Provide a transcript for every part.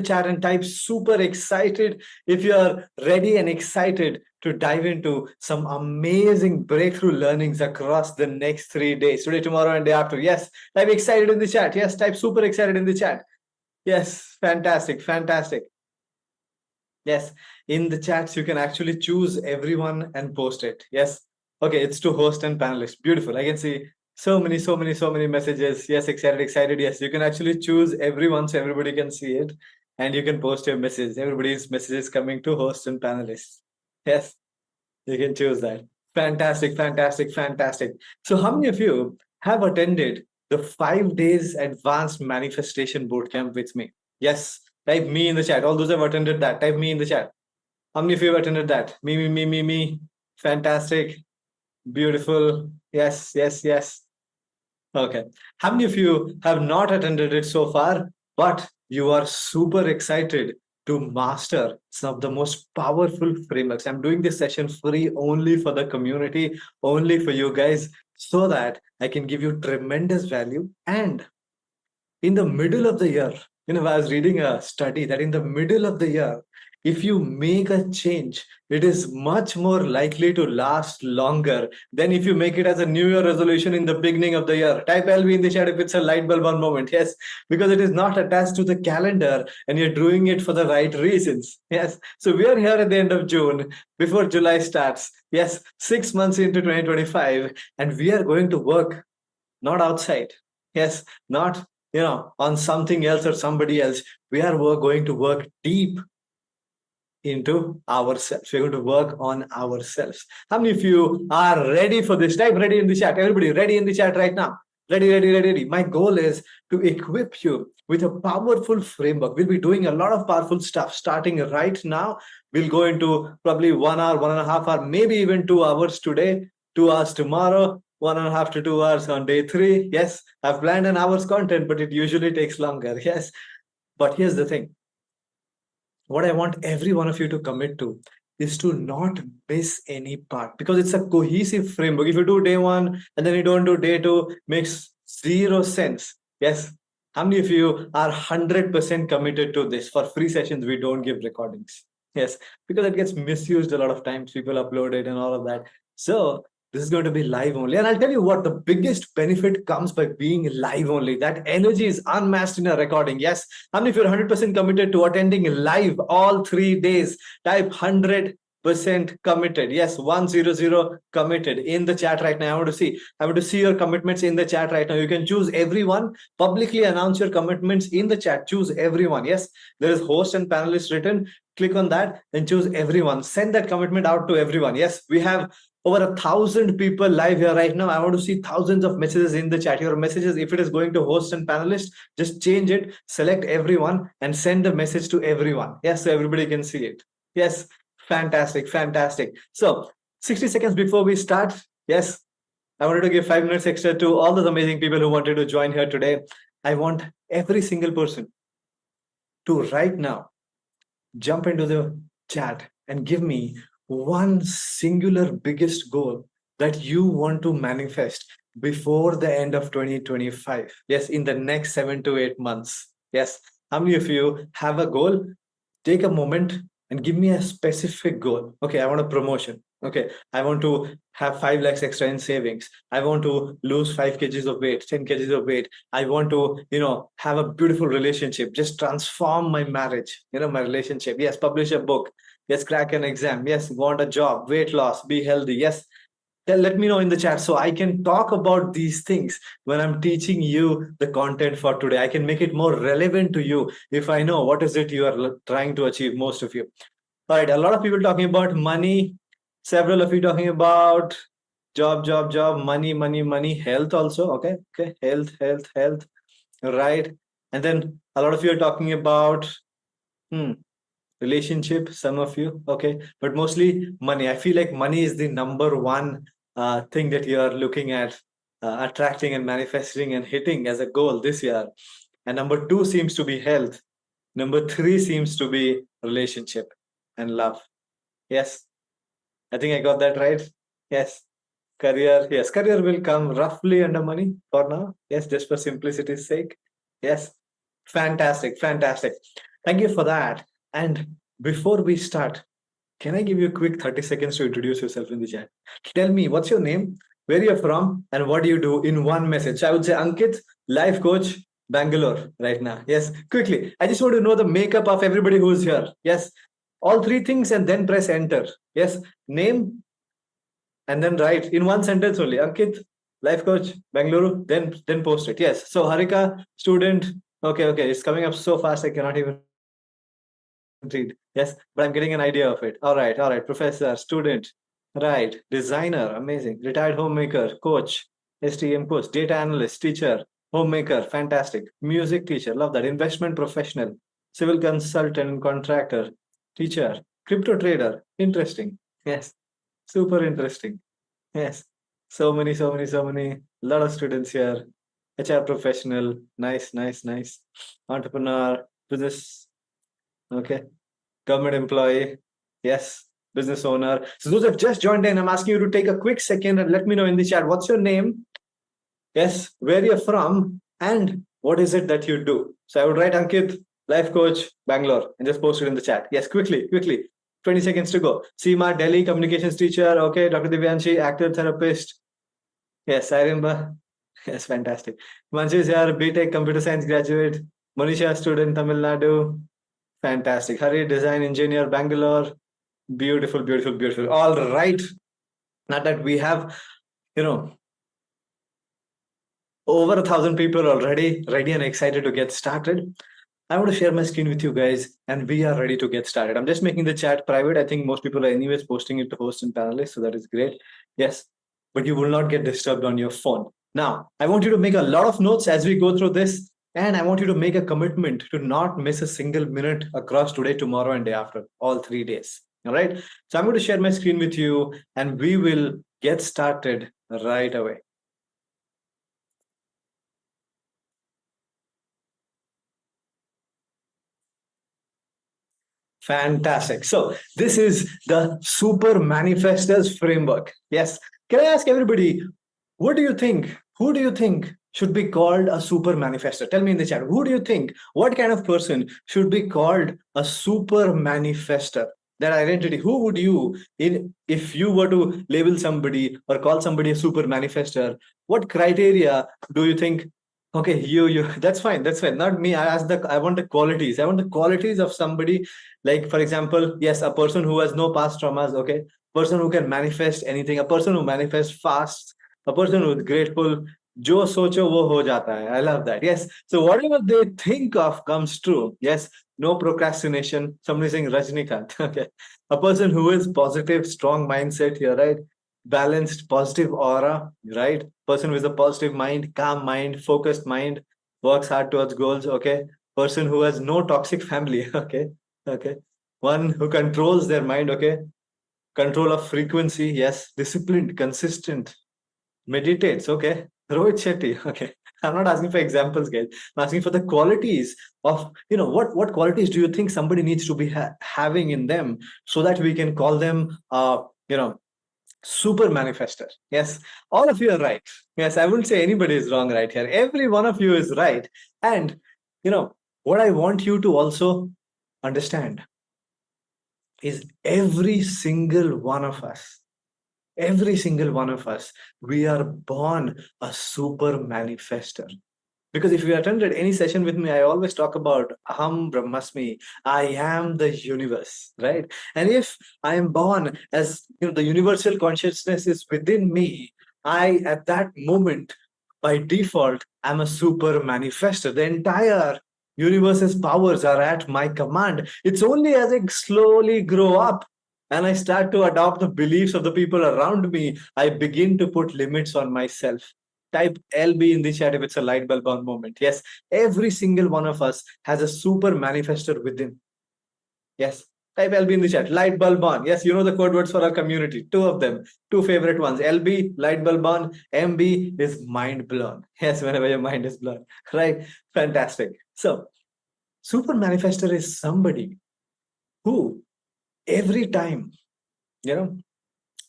chat and type super excited if you are ready and excited to dive into some amazing breakthrough learnings across the next 3 days, today, tomorrow, and day after. Yes, type excited in the chat. Yes, type super excited in the chat. Yes, fantastic, fantastic. Yes, in the chats, you can actually choose everyone and post it. Yes. Okay, it's to host and panelists. Beautiful. I can see so many messages. Yes, excited, excited. Yes, you can actually choose everyone so everybody can see it and you can post your message. Everybody's message is coming to host and panelists. Yes, you can choose that. Fantastic, fantastic, fantastic. So, how many of you have attended the 5 days advanced manifestation bootcamp with me? Yes, type me in the chat. All those who have attended that, type me in the chat. How many of you have attended that? Me. Fantastic. Beautiful. Yes, yes, yes. Okay. How many of you have not attended it so far, but you are super excited to master some of the most powerful frameworks? I'm doing this session free only for the community, only for you guys, so that I can give you tremendous value. And in the middle of the year, I was reading a study that in the middle of the year, if you make a change, it is much more likely to last longer than if you make it as a new year resolution in the beginning of the year. Type LB in the chat if it's a light bulb one moment. Yes, because it is not attached to the calendar and you're doing it for the right reasons. Yes, so we are here at the end of June before July starts. Yes, 6 months into 2025, and we are going to work not outside. Yes, not on something else or somebody else. We are going to work deep into ourselves. We're going to work on ourselves. How many of you are ready for this? Type ready in the chat. Everybody ready in the chat right now. Ready. My goal is to equip you with a powerful framework. We'll be doing a lot of powerful stuff starting right now. We'll go into probably 1 hour, 1.5 hour, maybe even 2 hours today, 2 hours tomorrow, 1.5 to 2 hours on day 3. Yes, I've planned an hour's content, but it usually takes longer. Yes, but here's the thing. What I want every one of you to commit to is to not miss any part, because it's a cohesive framework. If you do day 1 and then you don't do day 2, makes zero sense. Yes. How many of you are 100% committed to this? For free sessions, we don't give recordings. Yes, because it gets misused a lot of times. People upload it and all of that. So this is going to be live only. And I'll tell you what, the biggest benefit comes by being live only. That energy is unmatched in a recording. Yes. How many of you are 100% committed to attending live all 3 days? Type 100% committed. Yes, 100 committed in the chat right now. I want to see your commitments in the chat right now. You can choose everyone, publicly announce your commitments in the chat. Choose everyone. Yes, there is host and panelist written. Click on that and choose everyone. Send that commitment out to everyone. Yes, we have over 1,000 people live here right now. I want to see thousands of messages in the chat. Your messages, if it is going to host and panelist, just change it, select everyone and send the message to everyone. Yes, so everybody can see it. Yes, fantastic. So 60 seconds before we start, yes, I wanted to give 5 minutes extra to all those amazing people who wanted to join here today. I want every single person to right now jump into the chat and give me one singular biggest goal that you want to manifest before the end of 2025. Yes, in the next 7 to 8 months. Yes. How many of you have a goal? Take a moment and give me a specific goal. Okay, I want a promotion. Okay, I want to have 5 lakhs extra in savings. I want to lose 5 kgs of weight, 10 kgs of weight. I want to, have a beautiful relationship, just transform my marriage, my relationship. Yes, publish a book. Yes, crack an exam. Yes, want a job, weight loss, be healthy. Yes, let me know in the chat so I can talk about these things when I'm teaching you the content for today. I can make it more relevant to you if I know what is it you are trying to achieve, most of you. All right, a lot of people talking about money, several of you talking about job, money, health also. Okay, health, right? And then a lot of you are talking about relationship, some of you. Okay, but mostly money. I feel like money is the number one thing that you are looking at attracting and manifesting and hitting as a goal this year. And number 2 seems to be health. Number 3 seems to be relationship and love. Yes, I think I got that right. Yes, career. Yes, career will come roughly under money for now. Yes, just for simplicity's sake. Yes, fantastic. Thank you for that. And before we start, can I give you a quick 30 seconds to introduce yourself in the chat? Tell me what's your name, where you're from, and what do you do in one message. So I would say Ankit, life coach, Bangalore right now. Yes, quickly. I just want to know the makeup of everybody who's here. Yes, all three things and then press enter. Yes, name and then write in one sentence only. Ankit, life coach, Bangalore, then post it. Yes. So Harika, student. Okay, okay. It's coming up so fast I cannot even read. Yes, but I'm getting an idea of it. All right. Professor, student, right. Designer, amazing. Retired homemaker, coach, STM coach, data analyst, teacher, homemaker, fantastic. Music teacher, love that. Investment professional, civil consultant, contractor, teacher, crypto trader, interesting. Yes, super interesting. Yes, so many. Lot of students here. HR professional, nice, nice, nice. Entrepreneur, business, okay, government employee, yes, business owner. So those have just joined in. I'm asking you to take a quick second and let me know in the chat what's your name, yes, where you're from, and what is it that you do. So I would write Ankit, life coach, Bangalore, and just post it in the chat. Yes, quickly, quickly. 20 seconds to go. Seema, Delhi, communications teacher. Okay, Dr. Divyanshi, actor, therapist. Yes, I remember. Yes, fantastic. Manju is here, BTech computer science graduate. Manisha, student, Tamil Nadu. Fantastic. Hari, design engineer, Bangalore. Beautiful, beautiful, beautiful. All right. Now that we have, you know, over 1,000 people already ready and excited to get started, I want to share my screen with you guys and we are ready to get started. I'm just making the chat private. I think most people are anyways posting it to host and panelists, so that is great. Yes, but you will not get disturbed on your phone. Now, I want you to make a lot of notes as we go through this, and I want you to make a commitment to not miss a single minute across today, tomorrow, and day after, all 3 days. All right. So I'm going to share my screen with you and we will get started right away. Fantastic. So this is the super manifestors framework. Yes. Can I ask everybody, what do you think? Who do you think should be called a super manifestor? Tell me in the chat. Who do you think? What kind of person should be called a super manifestor? That identity. Who would you, in if you were to label somebody or call somebody a super manifestor? What criteria do you think? Okay, you. That's fine. That's fine. Not me. I want the qualities. I want the qualities of somebody. Like for example, yes, a person who has no past traumas. Okay, person who can manifest anything. A person who manifests fast, a person who's grateful. Jo socho wo ho jata hai. I love that. Yes. So whatever they think of comes true. Yes. No procrastination. Somebody saying Rajnikant. Okay. A person who is positive, strong mindset here, right? Balanced, positive aura, right? Person with a positive mind, calm mind, focused mind, works hard towards goals. Okay. Person who has no toxic family. Okay. Okay. One who controls their mind. Okay. Control of frequency. Yes. Disciplined, consistent, meditates. Okay. Rohit Shetty. Okay. I'm not asking for examples, guys. I'm asking for the qualities of, what qualities do you think somebody needs to be having in them so that we can call them, super manifester. Yes. All of you are right. Yes. I wouldn't say anybody is wrong right here. Every one of you is right. And, what I want you to also understand is every single one of us, we are born a super manifester. Because if you attended any session with me, I always talk about Aham Brahmasmi. I am the universe, right? And if I am born as the universal consciousness is within me, I at that moment, by default, am a super manifester. The entire universe's powers are at my command. It's only as I slowly grow up and I start to adopt the beliefs of the people around me, I begin to put limits on myself. Type LB in the chat if it's a light bulb on moment. Yes, every single one of us has a super manifester within. Yes, type LB in the chat. Light bulb on. Yes, you know the code words for our community. Two of them, two favorite ones. LB, light bulb on. MB is mind blown. Yes, whenever your mind is blown. Right? Fantastic. So, super manifester is somebody who every time, you know,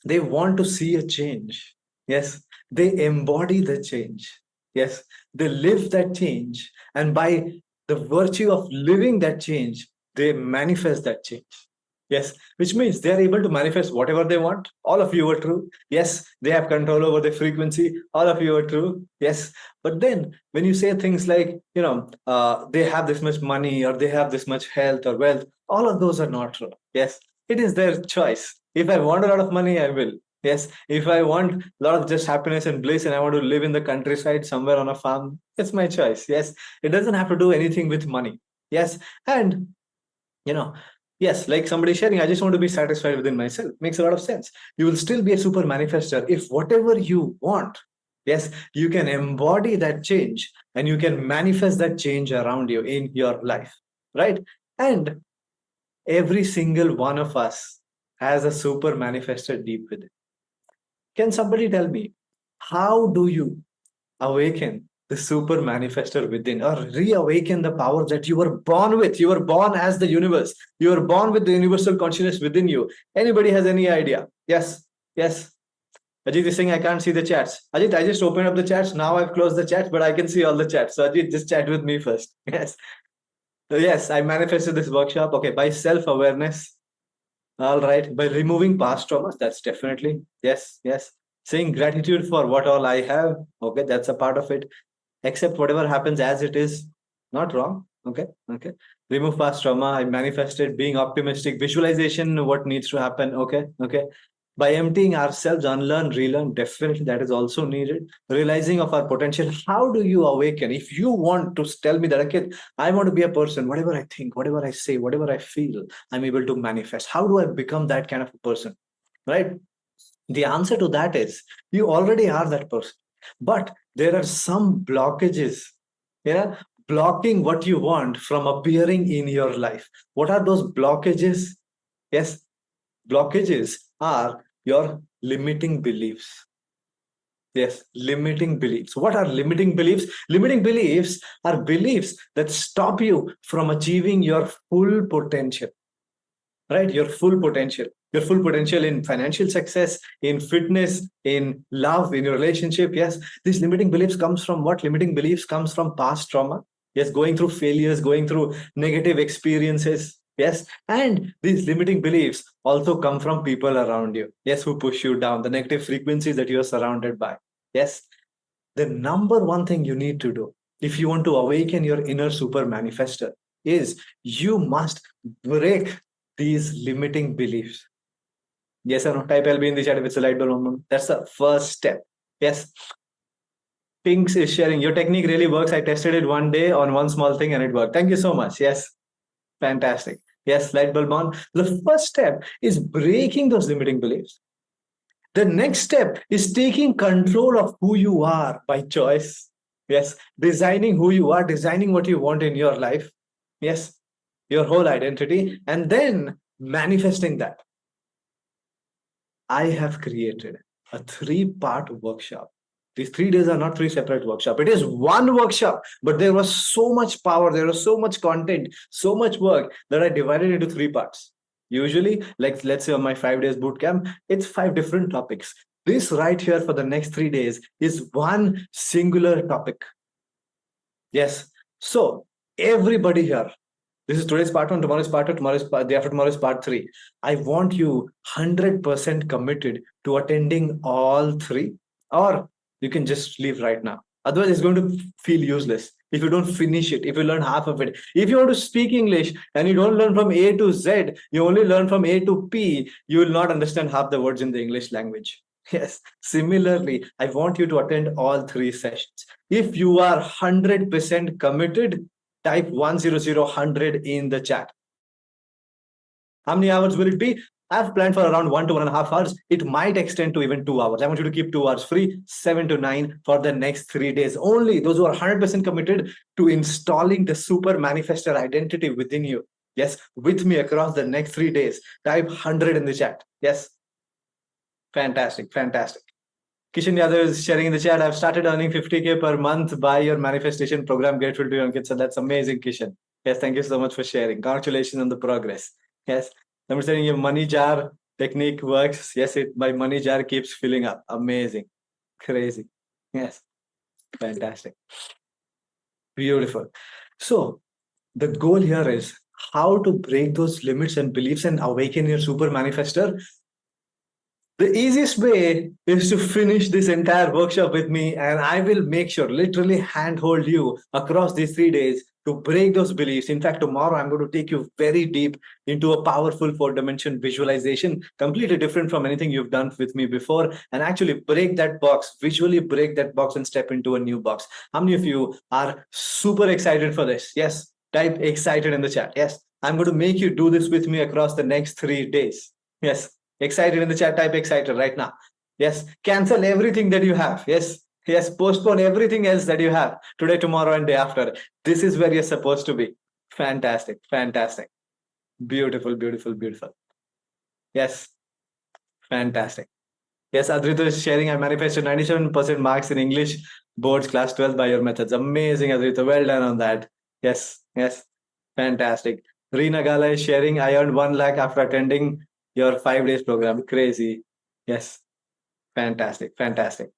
they want to see a change. Yes, they embody the change. Yes, they live that change. And by the virtue of living that change, they manifest that change. Yes, which means they are able to manifest whatever they want. All of you are true. Yes, they have control over the frequency. All of you are true. Yes, but then when you say things like, they have this much money or they have this much health or wealth, all of those are not true. Yes, it is their choice. If I want a lot of money, I will. Yes, if I want a lot of just happiness and bliss and I want to live in the countryside somewhere on a farm, it's my choice. Yes, it doesn't have to do anything with money. Yes, and you know, yes, like somebody sharing, I just want to be satisfied within myself. Makes a lot of sense. You will still be a super manifester if whatever you want, yes, you can embody that change and you can manifest that change around you in your life, right? And every single one of us has a super manifested deep within. Can somebody tell me, how do you awaken the super manifester within, or reawaken the power that you were born with? You were born as the universe. You were born with the universal consciousness within you. Anybody has any idea? Yes, yes. Ajit is saying I can't see the chats. Ajit, I just opened up the chats. Now I've closed the chats, but I can see all the chats. So Ajit, just chat with me first. Yes. So yes, I manifested this workshop. Okay, by self-awareness. All right. By removing past traumas, that's definitely. Yes, yes. Saying gratitude for what all I have. Okay, that's a part of it. Accept whatever happens as it is. Not wrong. Okay, okay. Remove past trauma. I manifested being optimistic. Visualization, what needs to happen. Okay, okay. By emptying ourselves, unlearn, relearn, definitely that is also needed. Realizing of our potential. How do you awaken? If you want to tell me that, okay, I want to be a person, whatever I think, whatever I say, whatever I feel, I'm able to manifest. How do I become that kind of a person? Right? The answer to that is you already are that person. But there are some blockages, yeah, blocking what you want from appearing in your life. What are those blockages? Yes, blockages are your limiting beliefs. Yes, limiting beliefs. What are limiting beliefs? Limiting beliefs are beliefs that stop you from achieving your full potential, right? Your full potential in financial success, in fitness, in love, in your relationship. Yes, these limiting beliefs comes from what? Limiting beliefs comes from past trauma. Yes, going through failures, going through negative experiences. Yes, and these limiting beliefs also come from people around you. Yes, who push you down, the negative frequencies that you are surrounded by. Yes, the number one thing you need to do if you want to awaken your inner super manifester is you must break these limiting beliefs. Yes or no? Type LB in the chat if it's a light bulb moment. That's the first step. Yes. Pinks is sharing. Your technique really works. I tested it one day on one small thing and it worked. Thank you so much. Yes. Fantastic. Yes, light bulb on. The first step is breaking those limiting beliefs. The next step is taking control of who you are by choice. Yes, designing who you are, designing what you want in your life. Yes, your whole identity, and then manifesting that. I have created a three-part workshop. These 3 days are not three separate workshops. It is one workshop, but there was so much power, there was so much content, so much work that I divided into 3 parts. Usually, like let's say on my 5 days boot camp, it's 5 different topics. This right here for the next 3 days is one singular topic. Yes. So everybody here, this is today's part one, tomorrow's part two, tomorrow's part, day after tomorrow's part three. I want you 100% committed to attending all three, or you can just leave right now. Otherwise, it's going to feel useless if you don't finish it, if you learn half of it. If you want to speak English and you don't learn from A to Z, you only learn from A to P, you will not understand half the words in the English language. Yes. Similarly, I want you to attend all three sessions. If you are 100% committed, type 100 in the chat. How many hours will it be? I've planned for around 1 to 1.5 hours. It might extend to even 2 hours. I want you to keep 2 hours free, 7 to 9 for the next 3 days. Only those who are 100% committed to installing the super manifester identity within you. Yes, with me across the next 3 days. Type 100 in the chat. Yes. Fantastic. Fantastic. Kishan Yadav is sharing in the chat. I've started earning 50K per month by your manifestation program. Grateful to you, Ankit. So that's amazing, Kishan. Yes, thank you so much for sharing. Congratulations on the progress. Yes, I'm saying your money jar technique works. Yes, my money jar keeps filling up. Amazing. Crazy. Yes, fantastic. Beautiful. So The goal here is how to break those limits and beliefs and awaken your super manifester. The easiest way is to finish this entire workshop with me, and I will make sure, literally handhold you across these 3 days to break those beliefs. In fact, tomorrow I'm going to take you very deep into a powerful 4 dimension visualization, completely different from anything you've done with me before, and actually break that box, visually break that box and step into a new box. How many of you are super excited for this? Yes, type excited in the chat. Yes, I'm going to make you do this with me across the next 3 days. Yes. Excited in the chat, type excited right now. Yes. Cancel everything that you have. Yes. Yes. Postpone everything else that you have today, tomorrow, and day after. This is where you're supposed to be. Fantastic. Fantastic. Beautiful, beautiful, beautiful. Yes. Fantastic. Yes, Adrito is sharing. I manifested 97% marks in English boards class 12 by your methods. Amazing, Adrito. Well done on that. Yes, yes. Fantastic. Reena Gala is sharing. I earned 1 lakh after attending your 5 days program. Crazy. Yes. Fantastic. Fantastic.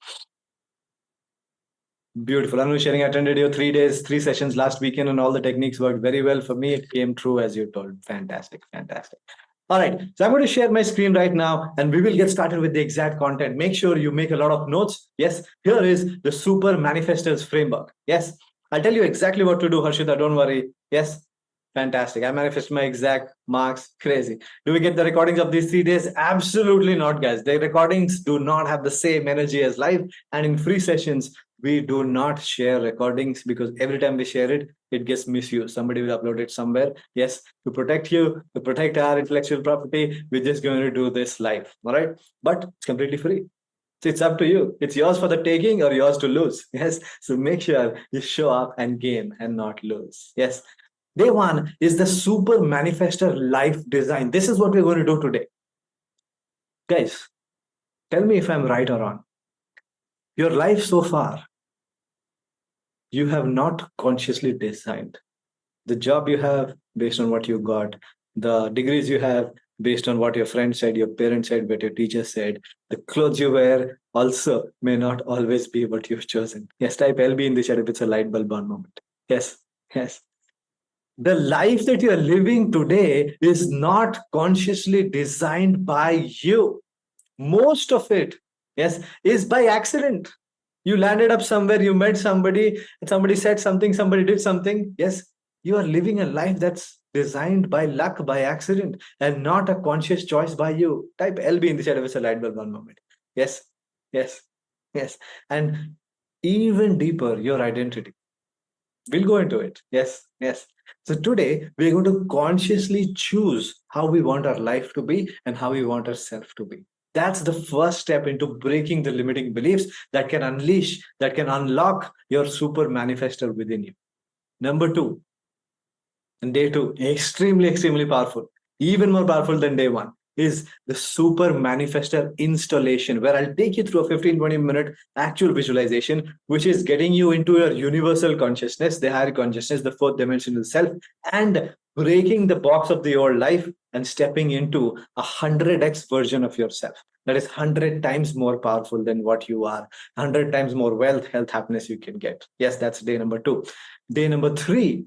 Beautiful. Anu is sharing. I attended your 3 days, 3 sessions last weekend, and all the techniques worked very well for me. It came true as you told. Fantastic. Fantastic. All right, so I'm going to share my screen right now and we will get started with the exact content. Make sure you make a lot of notes. Yes, here is the Super Manifestors framework. Yes, I'll tell you exactly what to do, Harshita, don't worry. Yes, fantastic. I manifest my exact marks. Crazy. Do we get the recordings of these 3 days? Absolutely not, guys. The recordings do not have the same energy as live. And in free sessions, we do not share recordings because every time we share it, it gets misused. Somebody will upload it somewhere. Yes, to protect you, to protect our intellectual property, we're just going to do this live. All right. But it's completely free. So it's up to you. It's yours for the taking or yours to lose. Yes. So make sure you show up and gain and not lose. Yes. Day one is the super manifestor life design. This is what we're going to do today. Guys, tell me if I'm right or wrong. Your life so far, you have not consciously designed. The job you have based on what you got, the degrees you have based on what your friend said, your parents said, what your teacher said, the clothes you wear also may not always be what you've chosen. Yes, type LB in the chat if it's a light bulb on moment. Yes, yes. The life that you're living today is not consciously designed by you. Most of it, yes, is by accident. You landed up somewhere, you met somebody, and somebody said something, somebody did something. Yes, you are living a life that's designed by luck, by accident, and not a conscious choice by you. Type LB in the chat if it's a light bulb one moment. Yes, yes, yes. And even deeper, your identity. We'll go into it. Yes, yes. So today we're going to consciously choose how we want our life to be and how we want ourselves to be. That's the first step into breaking the limiting beliefs that can unleash, that can unlock your super manifestor within you. Number two, and day two, extremely, extremely powerful, even more powerful than day one, is the super manifestor installation, where I'll take you through a 15-20 minute actual visualization, which is getting you into your universal consciousness, the higher consciousness, the fourth dimensional self, and breaking the box of the old life and stepping into 100x version of yourself. That is 100 times more powerful than what you are, 100 times more wealth, health, happiness you can get. Yes, that's day number two. Day number three,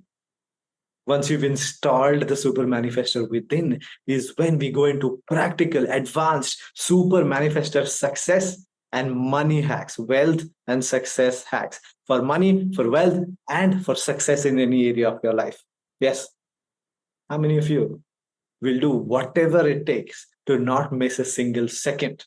once you've installed the super manifestor within, is when we go into practical advanced super manifestor success and money hacks, wealth and success hacks for money, for wealth, and for success in any area of your life. Yes, how many of you will do whatever it takes to not miss a single second?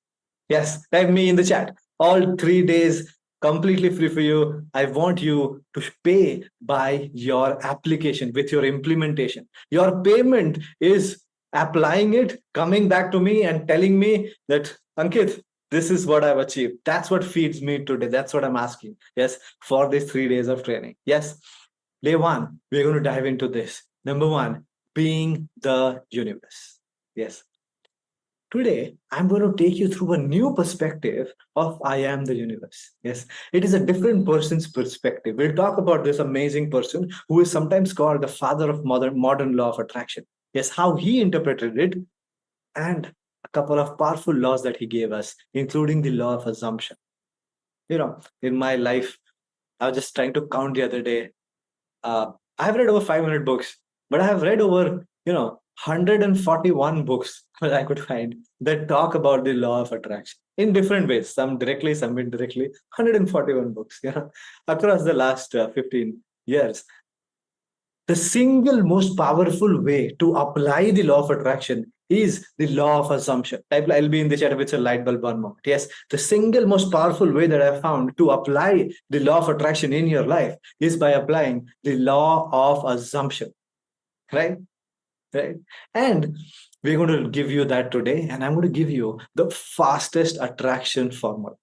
Yes, type me in the chat. All 3 days completely free for you. I want you to pay by your application with your implementation. Your payment is applying it, coming back to me and telling me that, Ankit, this is what I've achieved. That's what feeds me today. That's what I'm asking. Yes, for these 3 days of training. Yes, day one, we're going to dive into this. Number one, being the universe. Yes, today, I'm going to take you through a new perspective of I am the universe. Yes, it is a different person's perspective. We'll talk about this amazing person who is sometimes called the father of modern law of attraction. Yes, how he interpreted it, and a couple of powerful laws that he gave us, including the law of assumption. In my life, I was just trying to count the other day. I've read over 500 books, but I have read over, 141 books that I could find that talk about the law of attraction in different ways, some directly, some indirectly. 141 books, across the last 15 years. The single most powerful way to apply the law of attraction is the law of assumption. I'll be in the chat if it's a light bulb one moment. Yes, the single most powerful way that I've found to apply the law of attraction in your life is by applying the law of assumption. Right? Right. And we're going to give you that today. And I'm going to give you the fastest attraction formula.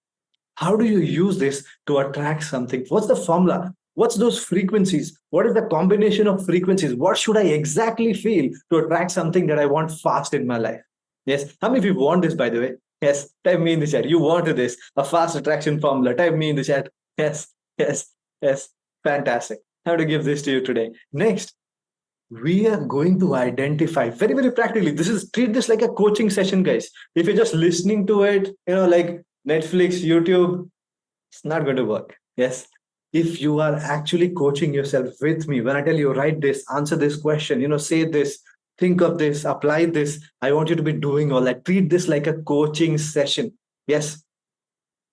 How do you use this to attract something? What's the formula? What's those frequencies? What is the combination of frequencies? What should I exactly feel to attract something that I want fast in my life? Yes. How many of you want this, by the way? Yes. Type me in the chat. You wanted this, a fast attraction formula. Type me in the chat. Yes. Yes. Yes. Fantastic. How to give this to you today. Next, we are going to identify very, very practically. Treat this like a coaching session, guys. If you're just listening to it, like Netflix, YouTube, it's not going to work. Yes. If you are actually coaching yourself with me, when I tell you, write this, answer this question, say this, think of this, apply this, I want you to be doing all that. Treat this like a coaching session. Yes.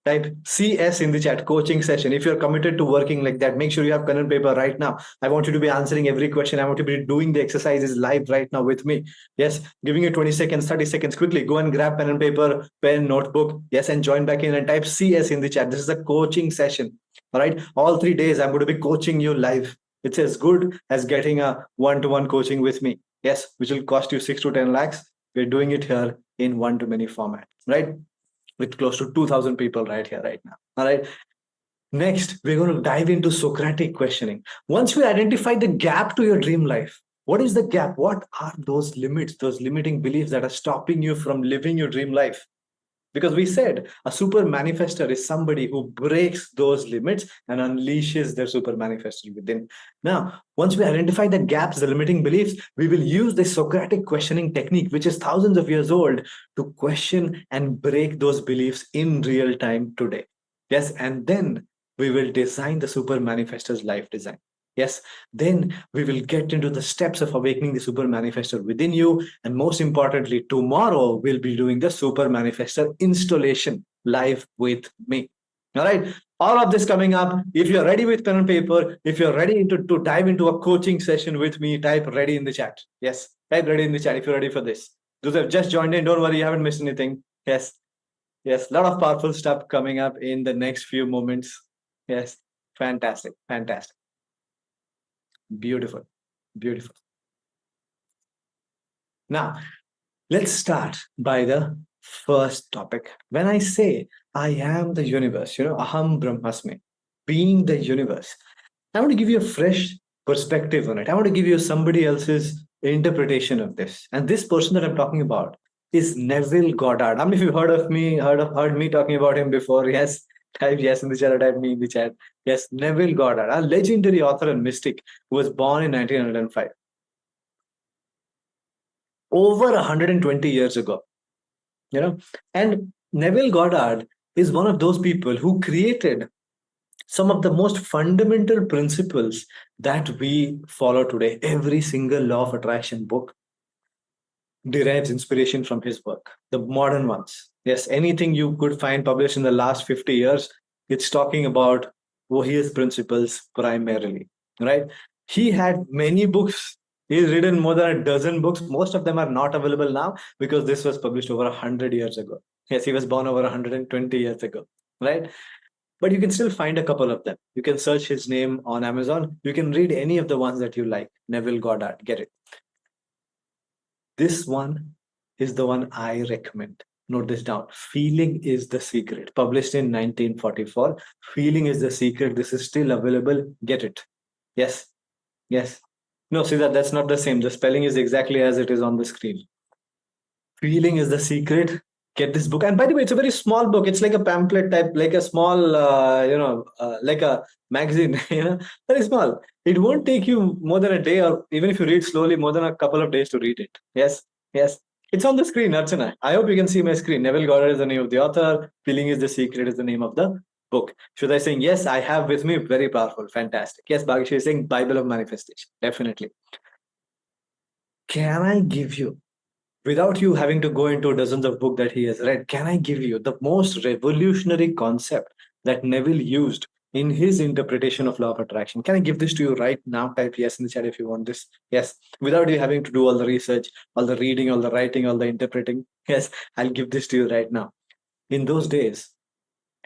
Type CS in the chat, coaching session. If you're committed to working like that, make sure you have pen and paper right now. I want you to be answering every question. I want you to be doing the exercises live right now with me. Yes, giving you 20 seconds, 30 seconds. Quickly go and grab pen and paper, pen, notebook. Yes, and join back in and type CS in the chat. This is a coaching session. All right. All 3 days, I'm going to be coaching you live. It's as good as getting a one-to-one coaching with me. Yes, which will cost you 6 to 10 lakhs. We're doing it here in one-to-many format, right? With close to 2,000 people right here, right now. All right. Next, we're going to dive into Socratic questioning. Once we identify the gap to your dream life, what is the gap? What are those limits, those limiting beliefs that are stopping you from living your dream life? Because we said a super manifester is somebody who breaks those limits and unleashes their super manifester within. Now, once we identify the gaps, the limiting beliefs, we will use the Socratic questioning technique, which is thousands of years old, to question and break those beliefs in real time today. Yes, and then we will design the super manifestor's life design. Yes, then we will get into the steps of awakening the super manifestor within you. And most importantly, tomorrow we'll be doing the super manifestor installation live with me. All right. All of this coming up. If you're ready with pen and paper, if you're ready to dive into a coaching session with me, type ready in the chat. Yes, type ready in the chat if you're ready for this. Those have just joined in, don't worry, you haven't missed anything. Yes. Yes, a lot of powerful stuff coming up in the next few moments. Yes, fantastic, fantastic. Beautiful, beautiful. Now, let's start by the first topic. When I say I am the universe, aham brahmasmi, being the universe, I want to give you a fresh perspective on it. I want to give you somebody else's interpretation of this. And this person that I'm talking about is Neville Goddard. How many of you heard me talking about him before? Yes. Type yes in the chat, or type me in the chat. Yes, Neville Goddard, a legendary author and mystic who was born in 1905. Over 120 years ago. And Neville Goddard is one of those people who created some of the most fundamental principles that we follow today. Every single law of attraction book derives inspiration from his work, the modern ones. Yes, anything you could find published in the last 50 years, it's talking about his principles primarily, right? He had many books. He's written more than a dozen books. Most of them are not available now because this was published over 100 years ago. Yes, he was born over 120 years ago, right? But you can still find a couple of them. You can search his name on Amazon. You can read any of the ones that you like. Neville Goddard, get it. This one is the one I recommend. Note this down. Feeling is the Secret. Published in 1944. Feeling is the Secret. This is still available. Get it. Yes. Yes. No, see that's not the same. The spelling is exactly as it is on the screen. Feeling is the Secret. Get this book. And by the way, it's a very small book. It's like a pamphlet type, like a small, like a magazine, very small. It won't take you more than a day, or even if you read slowly, more than a couple of days to read it. Yes, yes. It's on the screen, Archana. I hope you can see my screen. Neville Goddard is the name of the author. Feeling is the Secret is the name of the book. Should I saying, yes, I have with me, very powerful, fantastic. Yes, Bhagesh is saying Bible of Manifestation. Definitely. Can I give you, without you having to go into dozens of books that he has read, can I give you the most revolutionary concept that Neville used in his interpretation of law of attraction? Can I give this to you right now? Type yes in the chat if you want this. Yes, without you having to do all the research, all the reading, all the writing, all the interpreting. Yes, I'll give this to you right now. In those days,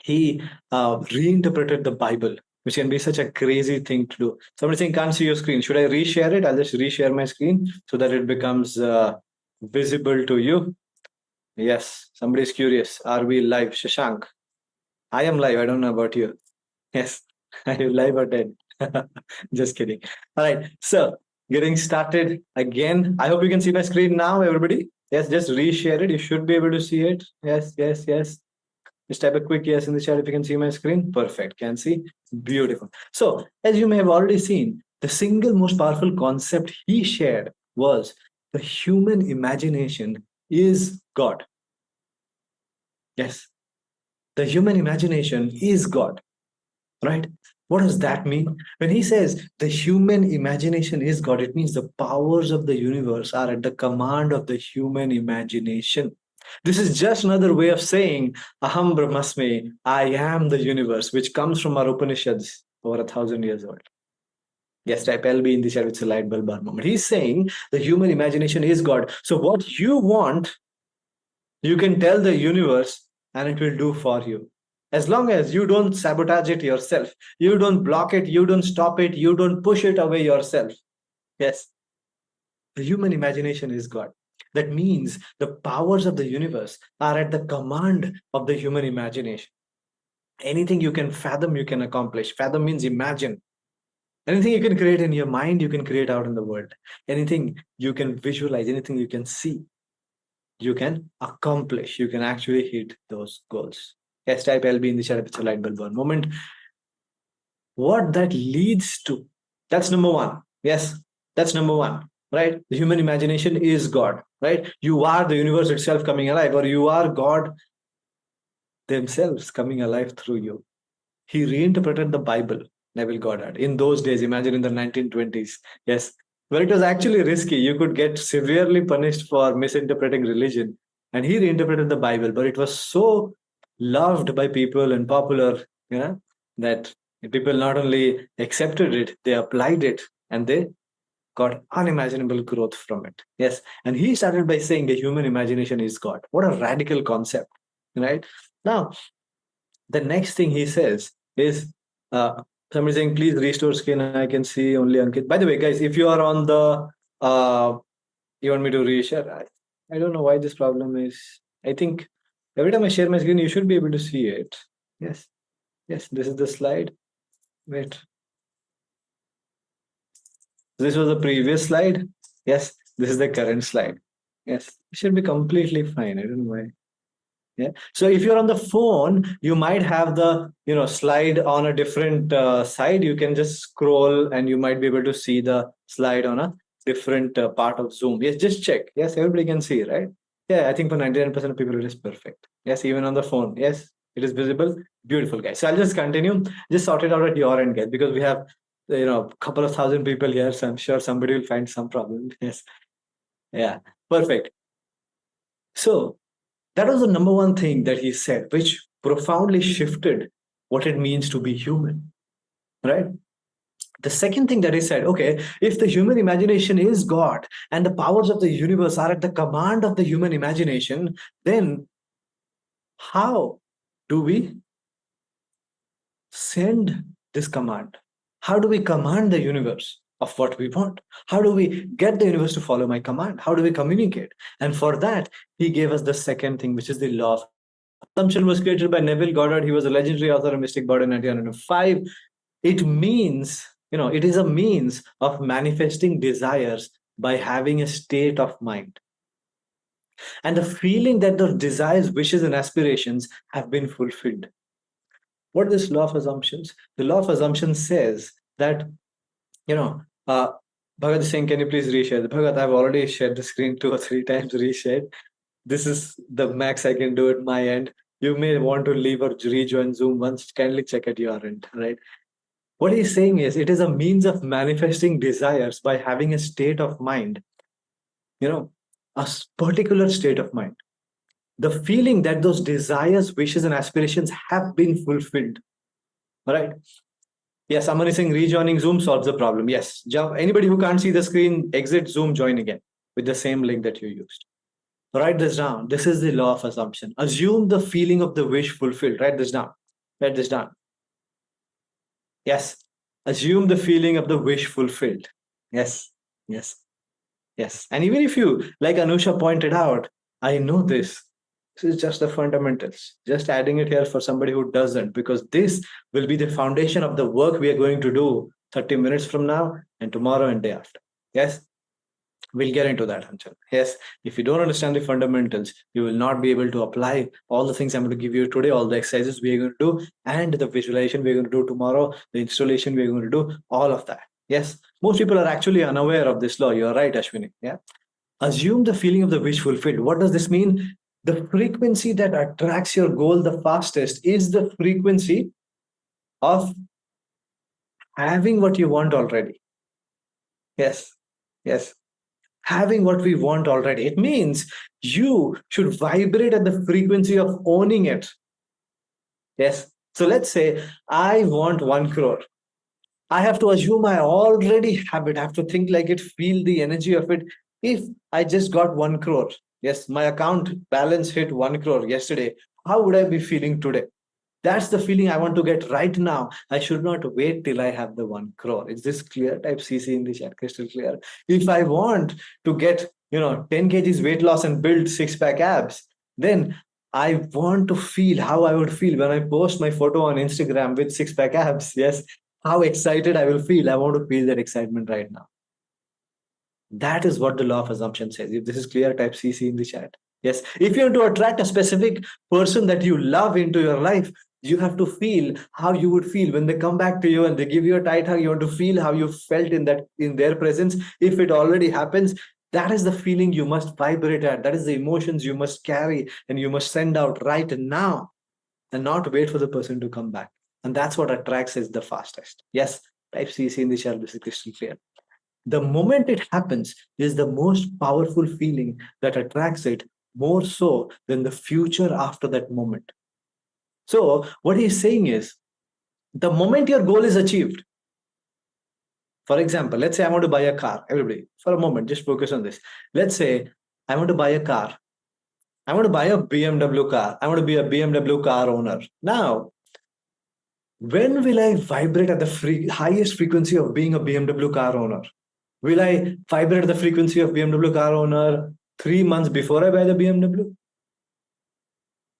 he reinterpreted the Bible, which can be such a crazy thing to do. Somebody saying, can't see your screen. Should I reshare it? I'll just reshare my screen so that it becomes visible to you. Yes, somebody's curious. Are we live? Shashank. I am live. I don't know about you. Yes, are you live or dead? Just kidding. All right. So, getting started again. I hope you can see my screen now, everybody. Yes, just reshare it. You should be able to see it. Yes, yes, yes. Just type a quick yes in the chat if you can see my screen. Perfect. Can see? Beautiful. So, as you may have already seen, the single most powerful concept he shared was the human imagination is God. Yes, the human imagination is God, right? What does that mean? When he says the human imagination is God, it means the powers of the universe are at the command of the human imagination. This is just another way of saying Aham Brahmasmi, I am the universe, which comes from our Upanishads over 1,000 years old. Yes, type LB in the chat, it's a light bulb moment. He's saying the human imagination is God. So what you want, you can tell the universe and it will do for you. As long as you don't sabotage it yourself, you don't block it, you don't stop it, you don't push it away yourself. Yes, the human imagination is God. That means the powers of the universe are at the command of the human imagination. Anything you can fathom, you can accomplish. Fathom means imagine. Anything you can create in your mind, you can create out in the world. Anything you can visualize, anything you can see, you can accomplish. You can actually hit those goals. Yes, type LB in the chat if it's a light bulb moment. What that leads to, that's number one. Yes, that's number one, right? The human imagination is God, right? You are the universe itself coming alive, or you are God themselves coming alive through you. He reinterpreted the Bible, Neville Goddard. In those days, imagine in the 1920s, yes, where it was actually risky. You could get severely punished for misinterpreting religion. And he reinterpreted the Bible, but it was so loved by people and popular, you know, that people not only accepted it, they applied it, and they got unimaginable growth from it. Yes. And he started by saying the human imagination is God. What a radical concept, right? Now, the next thing he says is somebody saying, please restore screen. I can see only Ankit. By the way, guys, if you are on the, you want me to reshare? I don't know why this problem is. I think every time I share my screen, you should be able to see it. Yes. Yes, this is the slide. Wait. This was the previous slide. Yes, this is the current slide. Yes, it should be completely fine. I don't know why. Yeah. So if you're on the phone, you might have the slide on a different side. You can just scroll, and you might be able to see the slide on a different part of Zoom. Yes, just check. Yes, everybody can see, right? Yeah, I think for 99% of people it is perfect. Yes, even on the phone. Yes, it is visible. Beautiful, guys. So I'll just continue. Just sort it out at your end, guys, because we have a couple of thousand people here. So I'm sure somebody will find some problem. Yes. Yeah. Perfect. So that was the number one thing that he said, which profoundly shifted what it means to be human, right? The second thing that he said, okay, if the human imagination is God and the powers of the universe are at the command of the human imagination, then how do we send this command? How do we command the universe of what we want? How do we get the universe to follow my command? How do we communicate? And for that, he gave us the second thing, which is the law of assumption. Was created by Neville Goddard. He was a legendary author of Mystic Body in 1905. It means, it is a means of manifesting desires by having a state of mind. And the feeling that those desires, wishes, and aspirations have been fulfilled. What is this law of assumptions? The law of assumptions says that, Bhagat is saying, can you please reshare? Bhagat, I've already shared the screen 2 or 3 times, reshared. This is the max I can do at my end. You may want to leave or rejoin Zoom once. Kindly check at your end, right? What he's saying is it is a means of manifesting desires by having a state of mind, you know, particular state of mind. The feeling that those desires, wishes, and aspirations have been fulfilled, right? Yes, someone is saying rejoining Zoom solves the problem. Yes, anybody who can't see the screen, exit Zoom, join again with the same link that you used. Write this down. This is the law of assumption. Assume the feeling of the wish fulfilled. Write this down. Write this down. Yes. Assume the feeling of the wish fulfilled. Yes. Yes. Yes. And even if you, like Anusha pointed out, I know this. This is just the fundamentals. Just adding it here for somebody who doesn't, because this will be the foundation of the work we are going to do 30 minutes from now and tomorrow and day after. Yes. We'll get into that, Anchal. Yes, if you don't understand the fundamentals, you will not be able to apply all the things I'm going to give you today, all the exercises we are going to do, and the visualization we're going to do tomorrow, the installation we're going to do, all of that. Yes, most people are actually unaware of this law. You're right, Ashwini. Yeah. Assume the feeling of the wish fulfilled. What does this mean? The frequency that attracts your goal the fastest is the frequency of having what you want already. Yes. Yes, having what we want already. It means you should vibrate at the frequency of owning it. Yes. So let's say I want 1 crore. I have to assume I already have it. I have to think like it, feel the energy of it. If I just got 1 crore, yes, my account balance hit 1 crore yesterday, how would I be feeling today? That's the feeling I want to get right now. I should not wait till I have the 1 crore. Is this clear? Type CC in the chat, crystal clear. If I want to get, 10 kgs weight loss and build six-pack abs, then I want to feel how I would feel when I post my photo on Instagram with six-pack abs. Yes, how excited I will feel. I want to feel that excitement right now. That is what the law of assumption says. If this is clear, type CC in the chat. Yes. If you want to attract a specific person that you love into your life, you have to feel how you would feel when they come back to you and they give you a tight hug. You want to feel how you felt in their presence. If it already happens, that is the feeling you must vibrate at. That is the emotions you must carry and you must send out right now and not wait for the person to come back. And that's what attracts is the fastest. Yes. Type CC in the chat. This is crystal clear. The moment it happens is the most powerful feeling that attracts it more so than the future after that moment. So, what he's saying is the moment your goal is achieved, for example, let's say I want to buy a car. Everybody, for a moment, just focus on this. Let's say I want to buy a car. I want to buy a BMW car. I want to be a BMW car owner. Now, when will I vibrate at the highest frequency of being a BMW car owner? Will I vibrate the frequency of BMW car owner 3 months before I buy the BMW?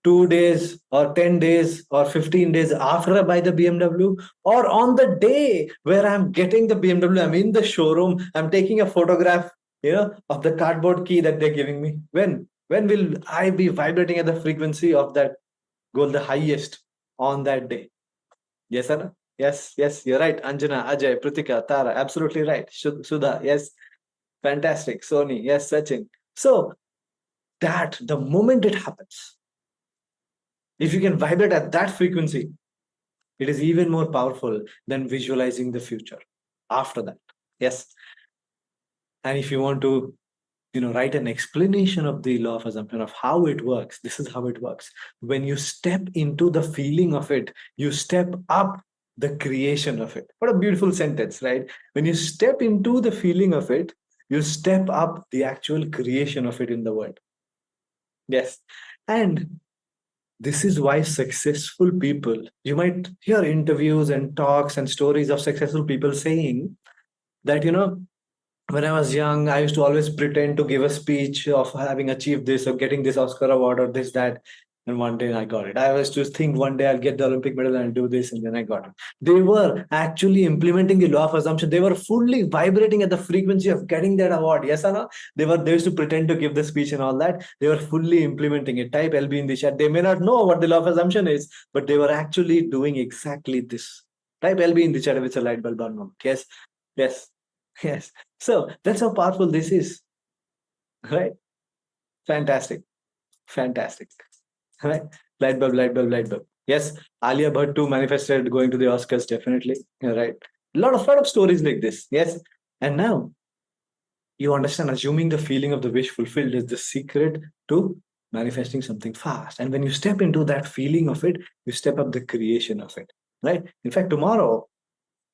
2 days or 10 days or 15 days after I buy the BMW? Or on the day where I'm getting the BMW, I'm in the showroom, I'm taking a photograph, of the cardboard key that they're giving me. When will I be vibrating at the frequency of that goal the highest on that day? Yes, Anna? Yes, you're right. Anjana, Ajay, Pritika, Tara, absolutely right. Sudha, yes. Fantastic. Sony, yes, Sachin. So that the moment it happens, if you can vibrate at that frequency, it is even more powerful than visualizing the future after that. Yes. And if you want to, write an explanation of the law of assumption of how it works, this is how it works. When you step into the feeling of it, you step up the creation of it. What a beautiful sentence, right? When you step into the feeling of it, you step up the actual creation of it in the world. Yes. And this is why successful people, you might hear interviews and talks and stories of successful people saying that, when I was young, I used to always pretend to give a speech of having achieved this or getting this Oscar award or this, that. And one day I got it. I was to think one day I'll get the Olympic medal and do this, and then I got it. They were actually implementing the law of assumption. They were fully vibrating at the frequency of getting that award. Yes or no? They used to pretend to give the speech and all that. They were fully implementing it. Type LB in the chat. They may not know what the law of assumption is, but they were actually doing exactly this. Type LB in the chat if it's a light bulb on moment. Yes, yes, yes. So that's how powerful this is, right? Fantastic, fantastic, right? Light bulb, light bulb, light bulb. Yes, Alia Bhatt too manifested going to the Oscars, definitely. You're right. Lot of stories like this. Yes. And now you understand, assuming the feeling of the wish fulfilled is the secret to manifesting something fast. And when you step into that feeling of it, you step up the creation of it. Right? In fact, tomorrow,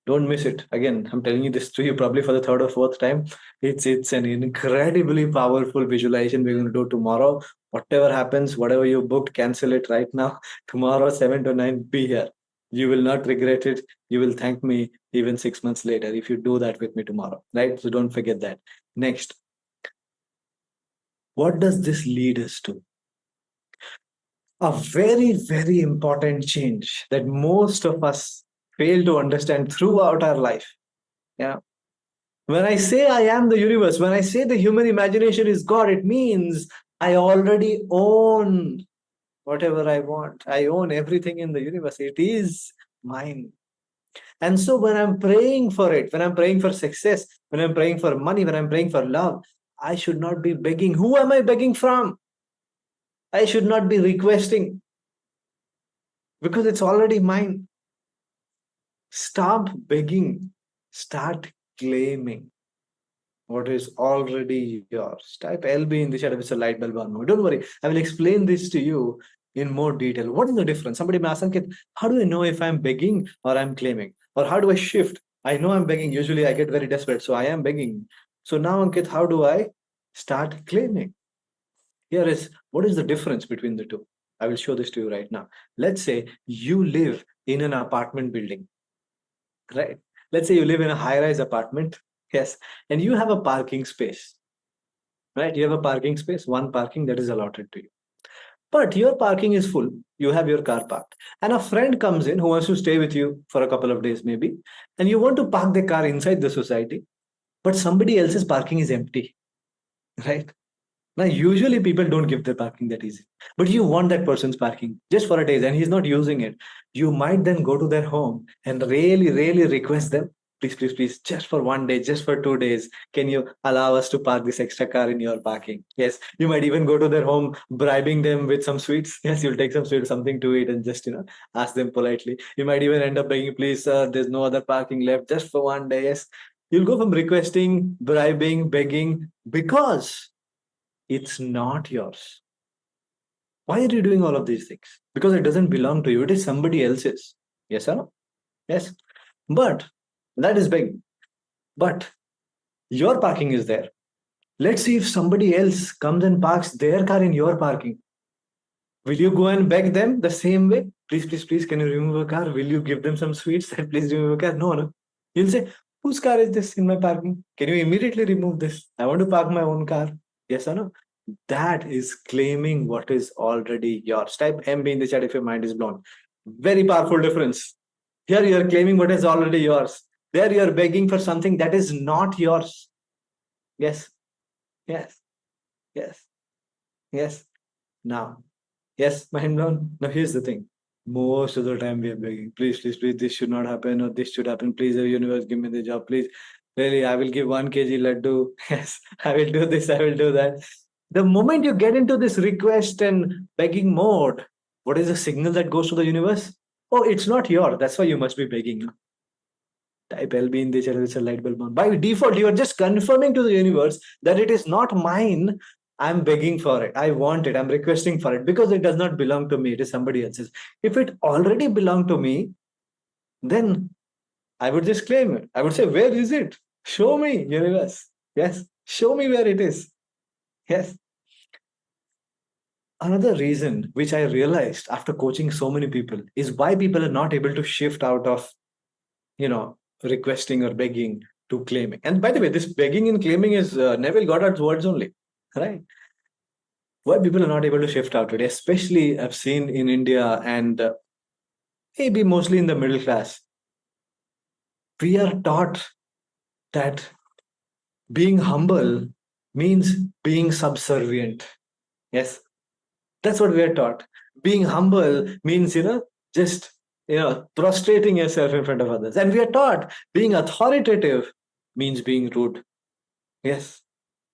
don't miss it. Again, I'm telling you this to you probably for the third or fourth time. It's an incredibly powerful visualization we're going to do tomorrow. Whatever happens, whatever you booked, cancel it right now. Tomorrow, 7 to 9, be here. You will not regret it. You will thank me even 6 months later if you do that with me tomorrow. Right? So don't forget that. Next, what does this lead us to? A very, very important change that most of us fail to understand throughout our life. Yeah. When I say I am the universe, when I say the human imagination is God, it means I already own whatever I want. I own everything in the universe. It is mine. And so when I'm praying for it, when I'm praying for success, when I'm praying for money, when I'm praying for love, I should not be begging. Who am I begging from? I should not be requesting because it's already mine. Stop begging. Start claiming what is already yours. Type LB in the chat if it's a light bulb on. Don't worry, I will explain this to you in more detail. What is the difference? Somebody may ask, Ankit, how do I know if I'm begging or I'm claiming? Or how do I shift? I know I'm begging. Usually I get very desperate, so I am begging. So now, Ankit, how do I start claiming? Here is what is the difference between the two. I will show this to you right now. Let's say you live in an apartment building, right? Let's say you live in a high-rise apartment, yes, and you have a parking space, right? You have a parking space, one parking that is allotted to you. But your parking is full. You have your car parked, and a friend comes in who wants to stay with you for a couple of days, maybe, and you want to park the car inside the society, but somebody else's parking is empty, right? Now, usually people don't give their parking that easy, but you want that person's parking just for a day and he's not using it. You might then go to their home and really, really request them, please, please, please, just for one day, just for 2 days, can you allow us to park this extra car in your parking? Yes, you might even go to their home, bribing them with some sweets. Yes, you'll take some sweets, something to eat, and just, ask them politely. You might even end up begging, please, sir, there's no other parking left just for one day. Yes, you'll go from requesting, bribing, begging, because it's not yours. Why are you doing all of these things? Because it doesn't belong to you. It is somebody else's. Yes or no? Yes. But that is big. But your parking is there. Let's see if somebody else comes and parks their car in your parking. Will you go and beg them the same way? Please, please, please, can you remove a car? Will you give them some sweets and please remove a car? No, no. You'll say, whose car is this in my parking? Can you immediately remove this? I want to park my own car. Yes or no? That is claiming what is already yours. Type MB in the chat if your mind is blown. Very powerful difference. Here you are claiming what is already yours. There you are begging for something that is not yours. Yes, yes, yes, yes. Now, yes, mind blown. Now here's the thing. Most of the time we are begging, please, please, please, this should not happen or this should happen. Please, the universe, give me the job. Please, really, I will give 1 kg laddu. Yes, I will do this, I will do that. The moment you get into this request and begging mode, what is the signal that goes to the universe? Oh, it's not yours. That's why you must be begging. Type LB in the chat, it's a light bulb on. By default, you are just confirming to the universe that it is not mine. I'm begging for it. I want it. I'm requesting for it because it does not belong to me. It is somebody else's. If it already belonged to me, then I would just claim it. I would say, where is it? Show me, universe. Yes, show me where it is. Yes. Another reason which I realized after coaching so many people is why people are not able to shift out of, requesting or begging to claiming. And by the way, this begging and claiming is Neville Goddard's words only, right? Why people are not able to shift out today, especially I've seen in India and maybe mostly in the middle class. We are taught that being humble means being subservient. Yes, that's what we are taught. Being humble means, just, prostrating yourself in front of others. And we are taught being authoritative means being rude. Yes,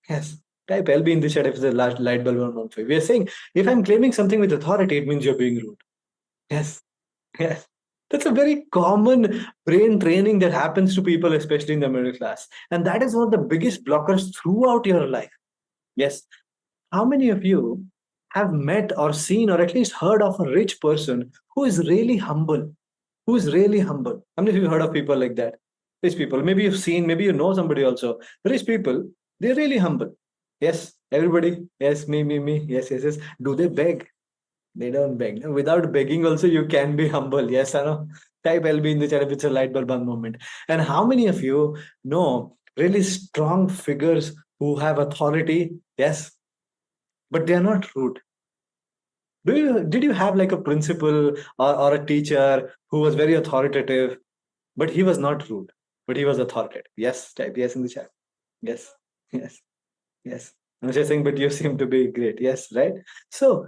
yes. Type LB in the chat if the last light bulb went on. We are saying if I'm claiming something with authority, it means you're being rude. Yes. Yes. That's a very common brain training that happens to people, especially in the middle class. And that is one of the biggest blockers throughout your life. Yes. How many of you have met or seen or at least heard of a rich person who is really humble? Who is really humble? How many of you heard of people like that? Rich people. Maybe you've seen, maybe you know somebody also. Rich people, they're really humble. Yes, everybody. Yes, me. Yes, yes, yes. Do they beg? They don't beg. Without begging, also, you can be humble. Yes, I know. Type LB in the chat if it's a light bulb on moment. And how many of you know really strong figures who have authority? Yes, but they are not rude. Did you have like a principal or a teacher who was very authoritative, but he was not rude, but he was authoritative? Yes, type yes in the chat. Yes, yes, yes. I'm just saying, but you seem to be great. Yes, right? So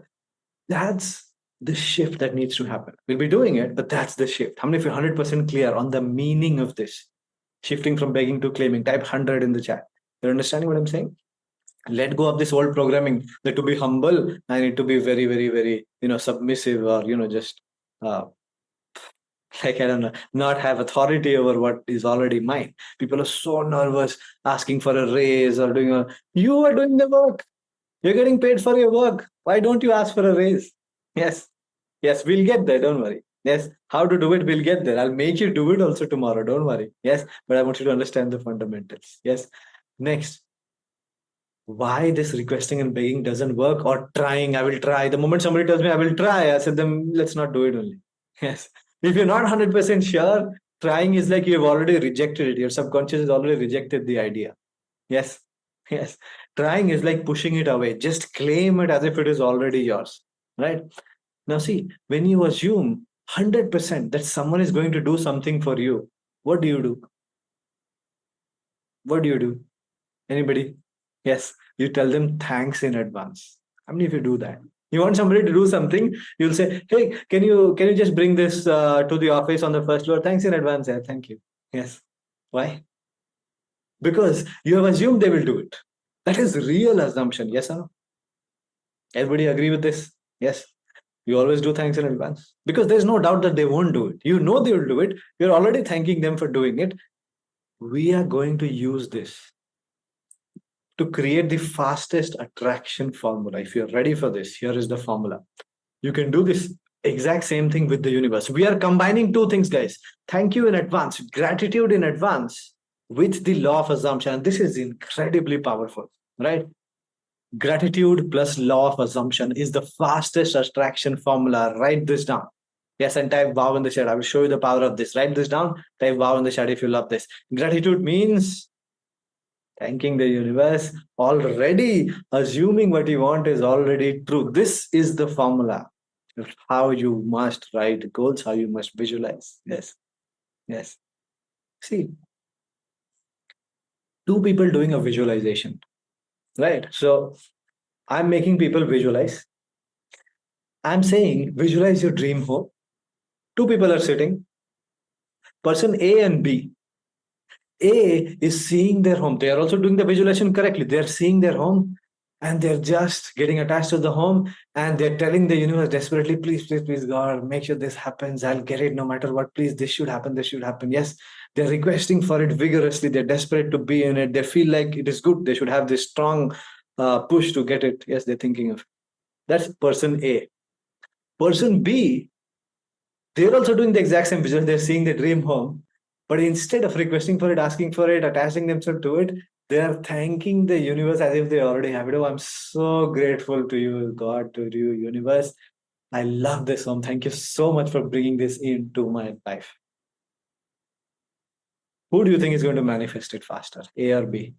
that's the shift that needs to happen. We'll be doing it, but that's the shift. How many of you 100% clear on the meaning of this? Shifting from begging to claiming. Type 100 in the chat. You're understanding what I'm saying? Let go of this old programming that to be humble, I need to be very, very, very, submissive or, just uh, like, I don't know, not have authority over what is already mine. People are so nervous asking for a raise or you are doing the work. You're getting paid for your work. Why don't you ask for a raise? Yes. Yes, we'll get there. Don't worry. Yes. How to do it, we'll get there. I'll make you do it also tomorrow. Don't worry. Yes. But I want you to understand the fundamentals. Yes. Next, why this requesting and begging doesn't work or trying, I will try. The moment somebody tells me I will try, I said them, let's not do it only. Yes. If you're not 100% sure, trying is like you've already rejected it. Your subconscious has already rejected the idea. Yes. Yes. Trying is like pushing it away. Just claim it as if it is already yours. Right. Now, see, when you assume 100% that someone is going to do something for you, what do you do? What do you do? Anybody? Yes, you tell them thanks in advance. How many of you do that? You want somebody to do something, you'll say, "Hey, can you just bring this to the office on the first floor? Thanks in advance, yeah, thank you." Yes. Why? Because you have assumed they will do it. That is real assumption. Yes or no? Everybody agree with this? Yes. You always do thanks in advance because there's no doubt that they won't do it. You know they will do it. You're already thanking them for doing it. We are going to use this to create the fastest attraction formula. If you're ready for this, here is the formula. You can do this exact same thing with the universe. We are combining two things, guys. Thank you in advance, gratitude in advance with the law of assumption. And this is incredibly powerful, right? Gratitude plus law of assumption is the fastest attraction formula. Write this down. Yes, and type wow in the chat. I will show you the power of this. Write this down. Type wow in the chat if you love this. Gratitude means thanking the universe, already assuming what you want is already true. This is the formula of how you must write goals, how you must visualize. Yes, yes. See, two people doing a visualization, right? So I'm making people visualize. I'm saying visualize your dream home. Two people are sitting, person A and B. A is seeing their home. They are also doing the visualization correctly. They are seeing their home and they're just getting attached to the home and they're telling the universe desperately, please, please, please, God, make sure this happens. I'll get it no matter what. Please, this should happen. This should happen. Yes, they're requesting for it vigorously. They're desperate to be in it. They feel like it is good. They should have this strong push to get it. Yes, they're thinking of it. That's person A. Person B, they're also doing the exact same vision. They're seeing the dream home, but instead of requesting for it, asking for it, attaching themselves to it, they are thanking the universe as if they already have it. Oh, I'm so grateful to you, God, to you, universe. I love this home. Thank you so much for bringing this into my life. Who do you think is going to manifest it faster, A or B?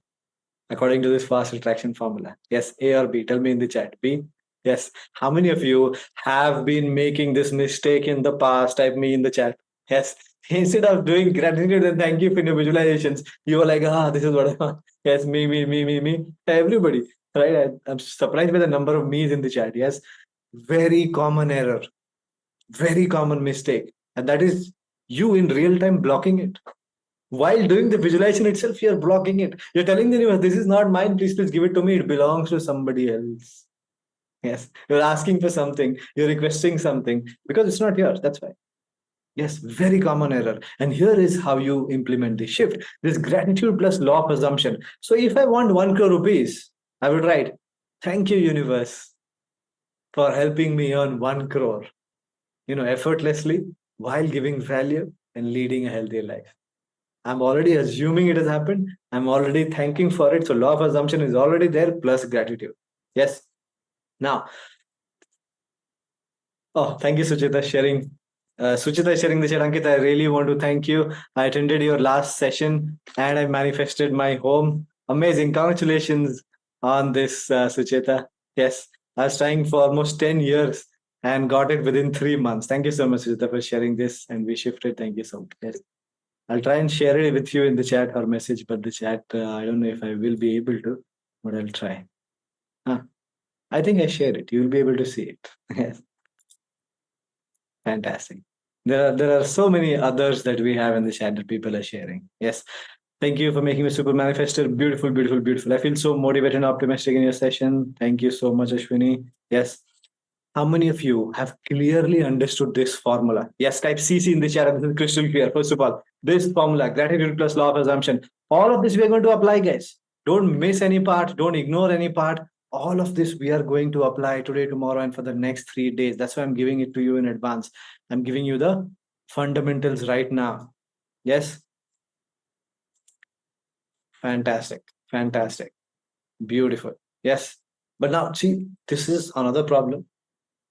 According to this fast attraction formula. Yes, A or B? Tell me in the chat. B? Yes. How many of you have been making this mistake in the past? Type me in the chat. Yes. Instead of doing gratitude and thank you for your visualizations, you were like, this is what I want. Yes, me. Everybody. Right? I'm surprised by the number of me's in the chat. Yes. Very common error. Very common mistake. And that is you in real time blocking it. While doing the visualization itself, you're blocking it. You're telling the universe, this is not mine. Please give it to me. It belongs to somebody else. Yes. You're asking for something. You're requesting something because it's not yours. That's why. Yes, very common error. And here is how you implement the shift. This gratitude plus law of assumption. So if I want 1 crore rupees, I would write, thank you, universe, for helping me earn 1 crore, effortlessly while giving value and leading a healthy life. I'm already assuming it has happened. I'm already thanking for it. So law of assumption is already there plus gratitude. Yes. Now, oh, thank you, Suchita, sharing. Suchita sharing the chat. Ankit, I really want to thank you. I attended your last session and I manifested my home. Amazing. Congratulations on this, Suchita. Yes, I was trying for almost 10 years and got it within 3 months. Thank you so much, Suchita, for sharing this. And we shifted. Thank you so much. Yes. I'll try and share it with you in the chat or message, but the chat, I don't know if I will be able to, but I'll try. I think I shared it. You'll be able to see it. Yes. Fantastic. There are so many others that we have in the chat that people are sharing. Yes. Thank you for making me super manifester. Beautiful, beautiful, beautiful. I feel so motivated and optimistic in your session. Thank you so much, Ashwini. Yes. How many of you have clearly understood this formula? Yes, type CC in the chat. This is crystal clear. First of all, this formula, gratitude plus law of assumption. All of this we are going to apply, guys. Don't miss any part. Don't ignore any part. All of this we are going to apply today, tomorrow, and for the next 3 days. That's why I'm giving it to you in advance. I'm giving you the fundamentals right now. Yes. Fantastic. Fantastic. Beautiful. Yes. But now, see, this is another problem.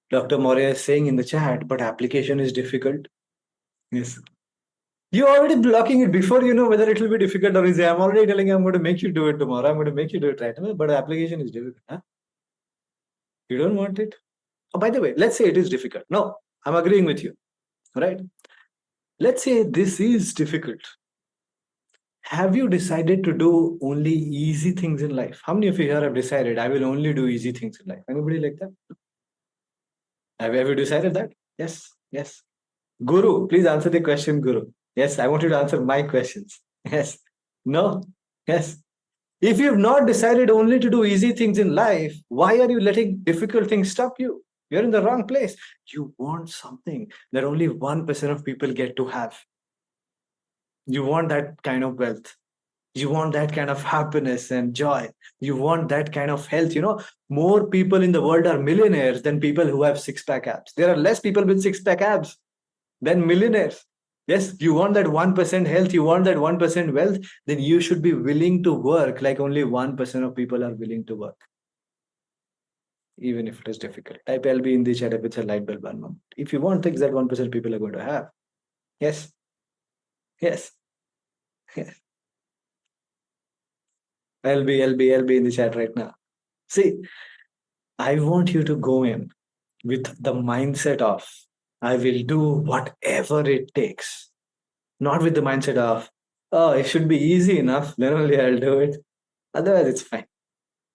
Dr. Moria is saying in the chat, but application is difficult. Yes. You're already blocking it before you know whether it will be difficult or easy. I'm already telling you, I'm going to make you do it tomorrow. I'm going to make you do it right away, but application is difficult. Huh? You don't want it? Oh, by the way, let's say it is difficult. No, I'm agreeing with you. Right? Let's say this is difficult. Have you decided to do only easy things in life? How many of you here have decided I will only do easy things in life? Anybody like that? Have you decided that? Yes. Yes. Guru, please answer the question, Guru. Yes, I want you to answer my questions. Yes. No. Yes. If you've not decided only to do easy things in life, why are you letting difficult things stop you? You're in the wrong place. You want something that only 1% of people get to have. You want that kind of wealth. You want that kind of happiness and joy. You want that kind of health. More people in the world are millionaires than people who have six-pack abs. There are less people with six-pack abs than millionaires. Yes, you want that 1% health, you want that 1% wealth, then you should be willing to work like only 1% of people are willing to work. Even if it is difficult. Type LB in the chat if it's a light bulb moment. If you want things that 1% people are going to have. Yes. Yes. Yes. LB in the chat right now. See, I want you to go in with the mindset of, I will do whatever it takes. Not with the mindset of, oh, it should be easy enough, then only I'll do it. Otherwise, it's fine.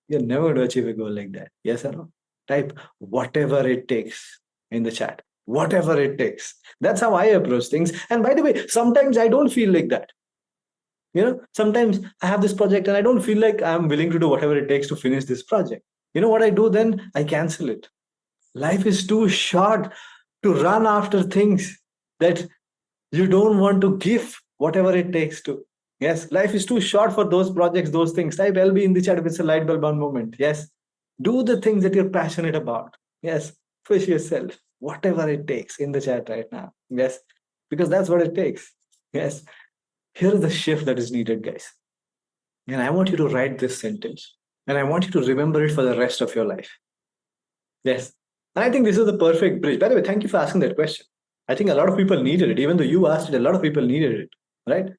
You're never going to achieve a goal like that. Yes or no? Type whatever it takes in the chat. Whatever it takes. That's how I approach things. And by the way, sometimes I don't feel like that. Sometimes I have this project and I don't feel like I'm willing to do whatever it takes to finish this project. You know what I do then? I cancel it. Life is too short to run after things that you don't want to give whatever it takes to. Yes, life is too short for those projects, those things. Type LB in the chat if it's a light bulb on moment. Yes, do the things that you're passionate about. Yes, push yourself, whatever it takes in the chat right now. Yes, because that's what it takes. Yes, here's the shift that is needed, guys. And I want you to write this sentence and I want you to remember it for the rest of your life. Yes. And I think this is the perfect bridge. By the way, thank you for asking that question. I think a lot of people needed it. Even though you asked it, a lot of people needed it. Right.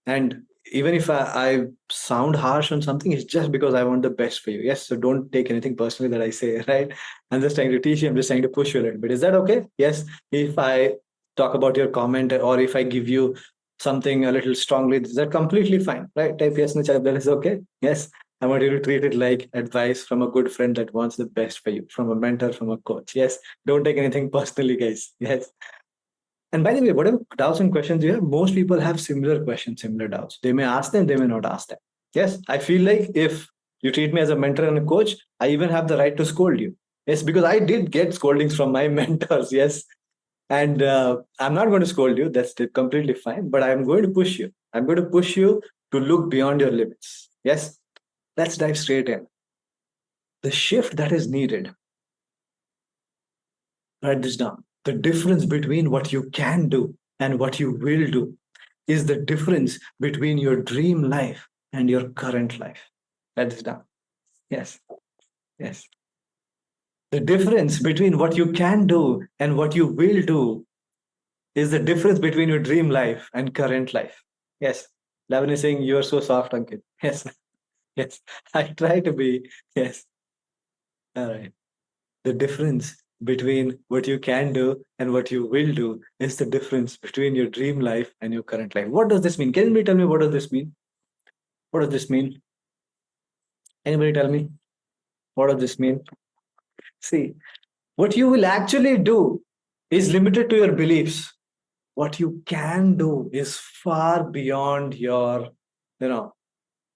And even if I sound harsh on something, it's just because I want the best for you. Yes. So don't take anything personally that I say. Right. I'm just trying to teach you. I'm just trying to push you a little bit. Is that okay? Yes. If I talk about your comment or if I give you something a little strongly, is that completely fine? Right. Type yes in the chat. That is okay. Yes. I want you to treat it like advice from a good friend that wants the best for you, from a mentor, from a coach. Yes, don't take anything personally, guys. Yes. And by the way, whatever doubts and questions you have, most people have similar questions, similar doubts. They may ask them, they may not ask them. Yes, I feel like if you treat me as a mentor and a coach, I even have the right to scold you. Yes, because I did get scoldings from my mentors. Yes. And I'm not going to scold you. That's completely fine. But I'm going to push you. I'm going to push you to look beyond your limits. Yes. Let's dive straight in. The shift that is needed, write this down. The difference between what you can do and what you will do is the difference between your dream life and your current life. Write this down. Yes. Yes. The difference between what you can do and what you will do is the difference between your dream life and current life. Yes. Lavin is saying, you're so soft, Ankit. Yes. Yes. I try to be. Yes. All right. The difference between what you can do and what you will do is the difference between your dream life and your current life. What does this mean? Can anybody tell me what does this mean? What does this mean? Anybody tell me? What does this mean? See, what you will actually do is limited to your beliefs. What you can do is far beyond your, you know,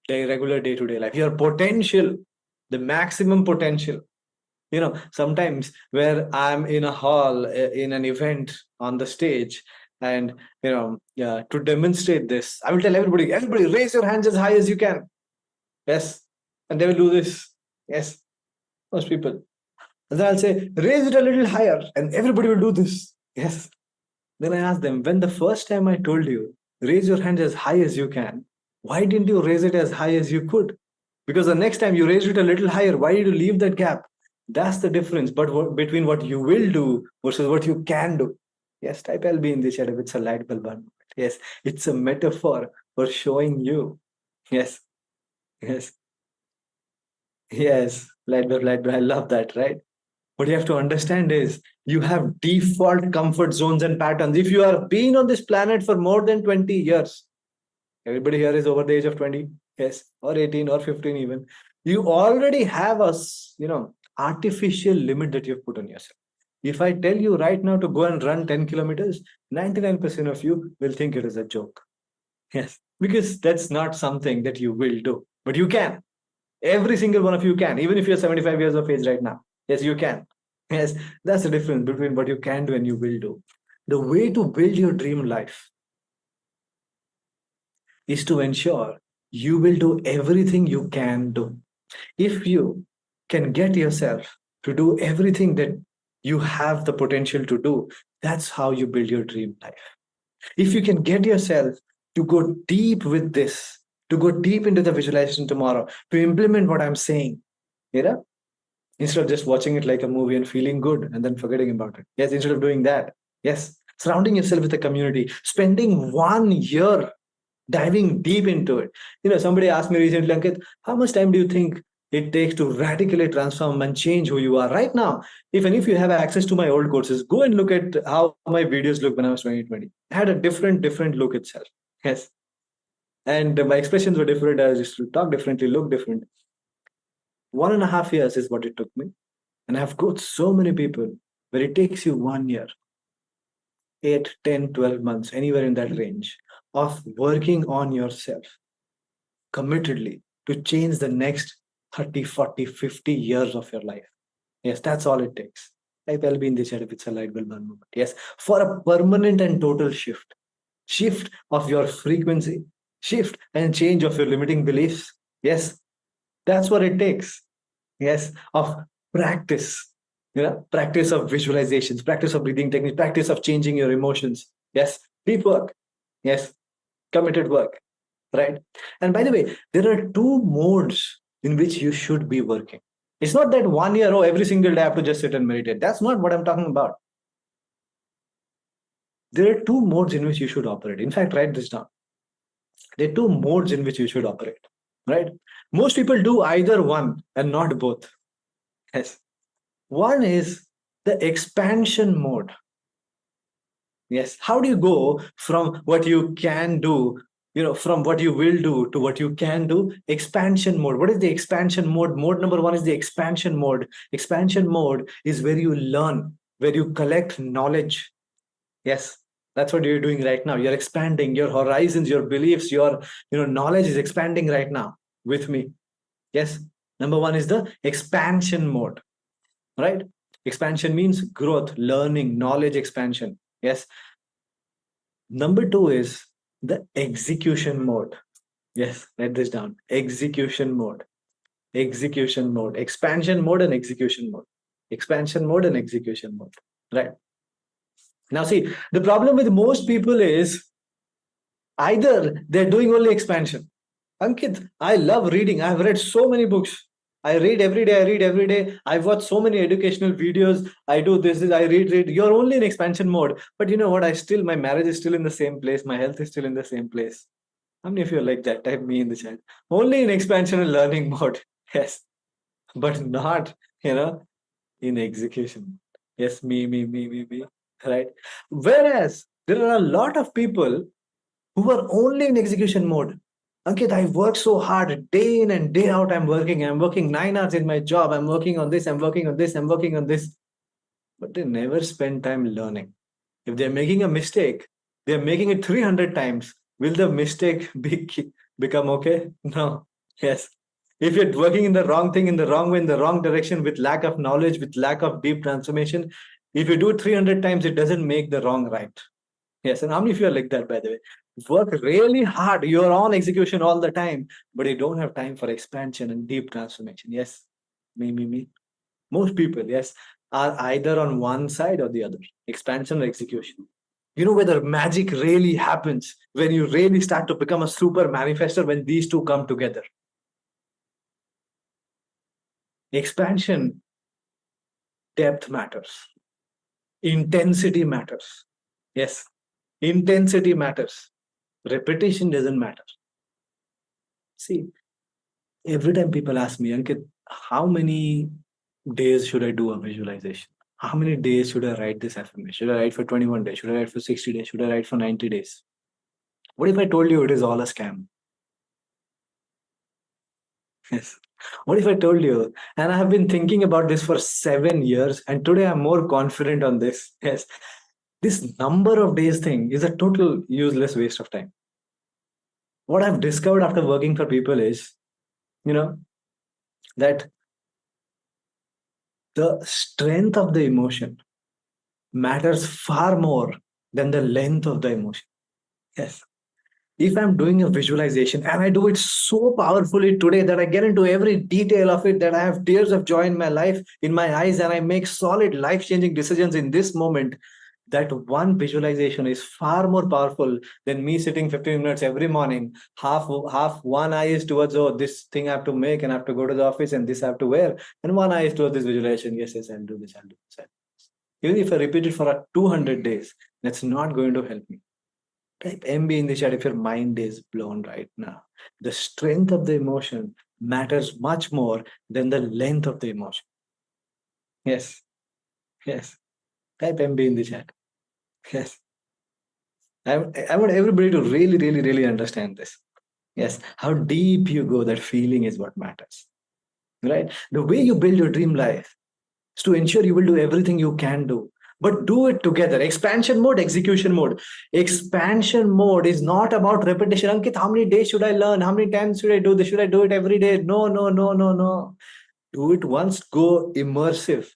regular day-to-day life. Your potential, the maximum potential. Sometimes where I'm in a hall, in an event on the stage, and yeah, to demonstrate this, I will tell everybody raise your hands as high as you can. Yes. And they will do this. Yes. Most people. And then I'll say, raise it a little higher, and everybody will do this. Yes. Then I ask them, when the first time I told you, raise your hand as high as you can, why didn't you raise it as high as you could? Because the next time you raised it a little higher, why did you leave that gap? That's the difference between what you will do versus what you can do. Yes, type LB in the chat if it's a light bulb moment. Yes, it's a metaphor for showing you. Yes, yes, yes, light bulb, light bulb. I love that, right? What you have to understand is you have default comfort zones and patterns. If you are being on this planet for more than 20 years, everybody here is over the age of 20, yes, or 18 or 15 even. You already have a, artificial limit that you've put on yourself. If I tell you right now to go and run 10 kilometers, 99% of you will think it is a joke. Yes, because that's not something that you will do, but you can. Every single one of you can, even if you're 75 years of age right now. Yes, you can. Yes, that's the difference between what you can do and you will do. The way to build your dream life is to ensure you will do everything you can do. If you can get yourself to do everything that you have the potential to do, that's how you build your dream life. If you can get yourself to go deep with this, to go deep into the visualization tomorrow, to implement what I'm saying, instead of just watching it like a movie and feeling good and then forgetting about it. Yes, instead of doing that, yes, surrounding yourself with a community, spending 1 year diving deep into it. Somebody asked me recently, Ankit, how much time do you think it takes to radically transform and change who you are right now? If you have access to my old courses, go and look at how my videos look when I was 2020. I had a different look itself. Yes. And my expressions were different. I used to talk differently, look different. 1.5 years is what it took me. And I've coached so many people where it takes you 1 year, 8, 10, 12 months, anywhere in that range of working on yourself committedly to change the next 30, 40, 50 years of your life. Yes, that's all it takes. Like I'll be in the chat if it's a light bulb moment. Yes, for a permanent and total shift of your frequency, shift and change of your limiting beliefs. Yes, that's what it takes. Yes, of practice. Practice of visualizations, practice of breathing techniques, practice of changing your emotions. Yes, deep work. Yes, committed work. Right. And by the way, there are two modes in which you should be working. It's not that 1 year, every single day I have to just sit and meditate. That's not what I'm talking about. There are two modes in which you should operate. In fact, write this down. There are two modes in which you should operate. Right. Most people do either one and not both. Yes. One is the expansion mode. Yes. How do you go from what you can do, from what you will do to what you can do? Expansion mode. What is the expansion mode? Mode number one is the expansion mode. Expansion mode is where you learn, where you collect knowledge. Yes. That's what you're doing right now. You're expanding your horizons, your beliefs, your knowledge is expanding right now with me. Yes. Number one is the expansion mode, right? Expansion means growth, learning, knowledge expansion. Yes. Number two is the execution mode. Yes, write this down. Execution mode. Execution mode. Expansion mode and execution mode. Expansion mode and execution mode. Right. Now, see, the problem with most people is either they're doing only expansion. Ankit, I love reading. I've read so many books. I read every day. I read every day. I've watched so many educational videos. I do this. I read. You're only in expansion mode. But you know what? My marriage is still in the same place. My health is still in the same place. How many of you are like that? Type me in the chat. Only in expansion and learning mode. Yes. But not, in execution. Yes, me. Right. Whereas there are a lot of people who are only in execution mode. Ankit, I work so hard day in and day out. I'm working. I'm working 9 hours in my job. I'm working on this. I'm working on this. I'm working on this. But they never spend time learning. If they're making a mistake, they're making it 300 times. Will the mistake become okay? No. Yes. If you're working in the wrong thing, in the wrong way, in the wrong direction, with lack of knowledge, with lack of deep transformation, if you do it 300 times, it doesn't make the wrong right. Yes. And how many of you are like that, by the way? Work really hard. You're on execution all the time, but you don't have time for expansion and deep transformation. Yes. Me. Most people, yes, are either on one side or the other, expansion or execution. You know where the magic really happens, when you really start to become a super manifester, when these two come together. Expansion, depth matters. Intensity matters. Yes, intensity matters. Repetition doesn't matter. See, every time people ask me, Ankit, how many days should I do a visualization? How many days should I write this affirmation? Should I write for 21 days? Should I write for 60 days? Should I write for 90 days? What if I told you it is all a scam? Yes. What if I told you, and I have been thinking about this for 7 years, and today I'm more confident on this. Yes. This number of days thing is a total useless waste of time. What I've discovered after working for people is, that the strength of the emotion matters far more than the length of the emotion. Yes. If I'm doing a visualization and I do it so powerfully today that I get into every detail of it, that I have tears of joy in my life, in my eyes, and I make solid life-changing decisions in this moment, that one visualization is far more powerful than me sitting 15 minutes every morning. Half one eye is towards, oh, this thing I have to make and I have to go to the office and this I have to wear. And one eye is towards this visualization. Yes, I'll do this, I'll do this. Even if I repeat it for 200 days, that's not going to help me. Type MB in the chat if your mind is blown right now. The strength of the emotion matters much more than the length of the emotion. Yes. Yes. Type MB in the chat. Yes. I want everybody to really, really, really understand this. Yes. How deep you go, that feeling is what matters. Right? The way you build your dream life is to ensure you will do everything you can do, but do it together. Expansion mode, execution mode. Expansion mode is not about repetition. Ankit, how many days should I learn? How many times should I do this? Should I do it every day? No. Do it once, go immersive.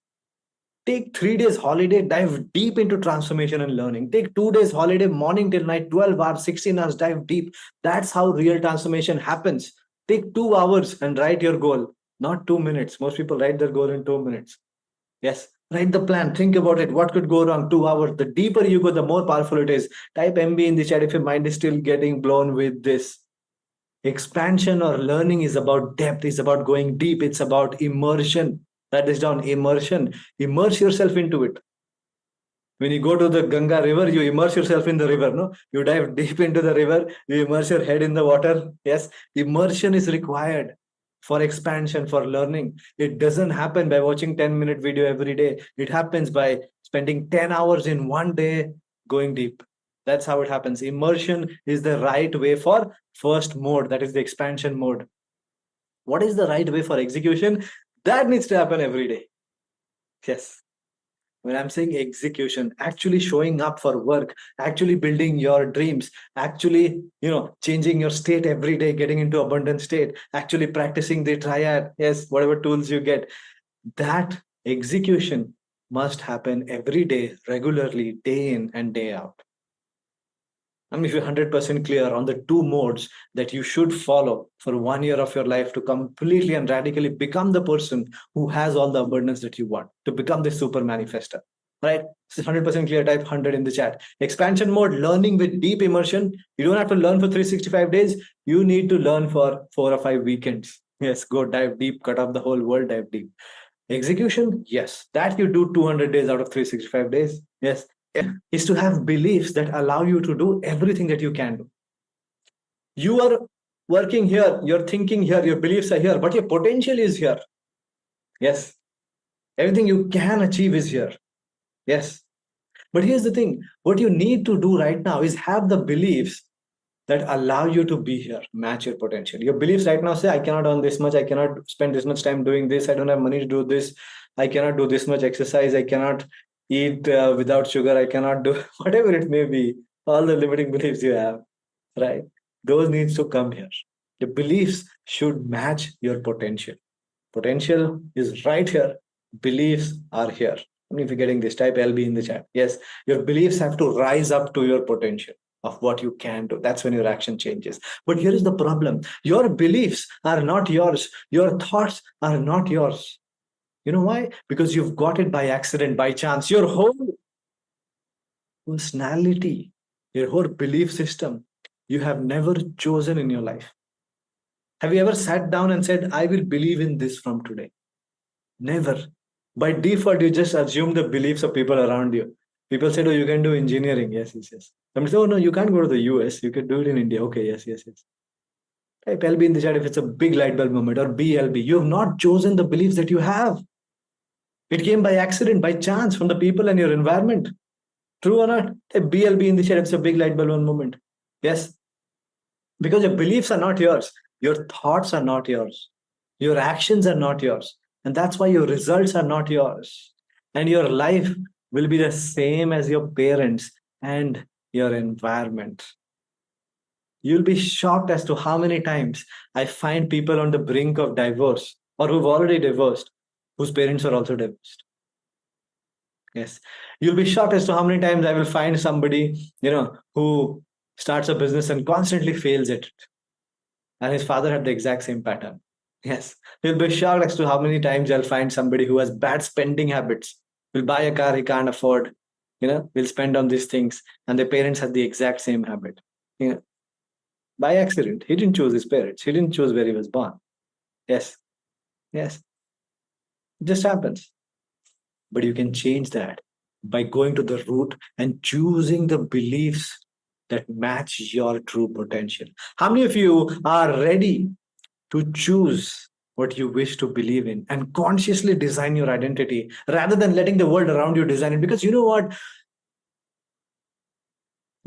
Take 3 days holiday, dive deep into transformation and learning. Take 2 days holiday, morning till night, 12 hours, 16 hours, dive deep. That's how real transformation happens. Take 2 hours and write your goal, not 2 minutes. Most people write their goal in 2 minutes. Yes, write the plan. Think about it. What could go wrong? 2 hours. The deeper you go, the more powerful it is. Type MB in the chat if your mind is still getting blown with this. Expansion or learning is about depth, it's about going deep, it's about immersion. Write this down, immersion. Immerse yourself into it. When you go to the Ganga river, you immerse yourself in the river, no? You dive deep into the river, you immerse your head in the water. Yes, immersion is required for expansion, for learning. It doesn't happen by watching 10-minute video every day. It happens by spending 10 hours in one day going deep. That's how it happens. Immersion is the right way for first mode, that is the expansion mode. What is the right way for execution? That needs to happen every day. Yes. When I'm saying execution, actually showing up for work, actually building your dreams, actually, changing your state every day, getting into abundant state, actually practicing the triad, yes, whatever tools you get, that execution must happen every day, regularly, day in and day out. I mean, if you're 100% clear on the two modes that you should follow for 1 year of your life to completely and radically become the person who has all the abundance that you want, to become the super manifester, right? So 100% clear, type 100 in the chat. Expansion mode, learning with deep immersion. You don't have to learn for 365 days. You need to learn for 4 or 5 weekends. Yes, go dive deep, cut up the whole world, dive deep. Execution, yes, that you do 200 days out of 365 days. Yes, is to have beliefs that allow you to do everything that you can do. You are working here, you're thinking here, your beliefs are here, but your potential is here. Yes, everything you can achieve is here. Yes, but here's the thing, what you need to do right now is have the beliefs that allow you to be here, match your potential. Your beliefs right now say, I cannot earn this much, I cannot spend this much time doing this, I don't have money to do this, I cannot do this much exercise, I cannot eat without sugar, I cannot do whatever it may be, all the limiting beliefs you have, right? Those needs to come here. The beliefs should match your potential. Potential is right here, beliefs are here. I mean, if you're getting this, type LB in the chat. Yes, your beliefs have to rise up to your potential of what you can do. That's when your action changes. But here is the problem, your beliefs are not yours, your thoughts are not yours. You know why? Because you've got it by accident, by chance. Your whole personality, your whole belief system, you have never chosen in your life. Have you ever sat down and said, I will believe in this from today? Never. By default, you just assume the beliefs of people around you. People said, oh, you can do engineering. Yes, yes, yes. Somebody said, oh, no, you can't go to the US. You can do it in India. Okay, yes, yes, yes. Type LB in the chat if it's a big light bulb moment, or BLB. You have not chosen the beliefs that you have. It came by accident, by chance, from the people and your environment. True or not? Type BLB in the chat if it's a big light bulb moment. Yes. Because your beliefs are not yours. Your thoughts are not yours. Your actions are not yours. And that's why your results are not yours. And your life will be the same as your parents and your environment. You'll be shocked as to how many times I find people on the brink of divorce or who've already divorced, whose parents are also divorced. Yes. You'll be shocked as to how many times I will find somebody, who starts a business and constantly fails at it. And his father had the exact same pattern. Yes. You'll be shocked as to how many times I'll find somebody who has bad spending habits, will buy a car he can't afford, will spend on these things. And the parents have the exact same habit. By accident. He didn't choose his parents. He didn't choose where he was born. Yes. Yes. It just happens. But you can change that by going to the root and choosing the beliefs that match your true potential. How many of you are ready to choose what you wish to believe in and consciously design your identity rather than letting the world around you design it? Because you know what?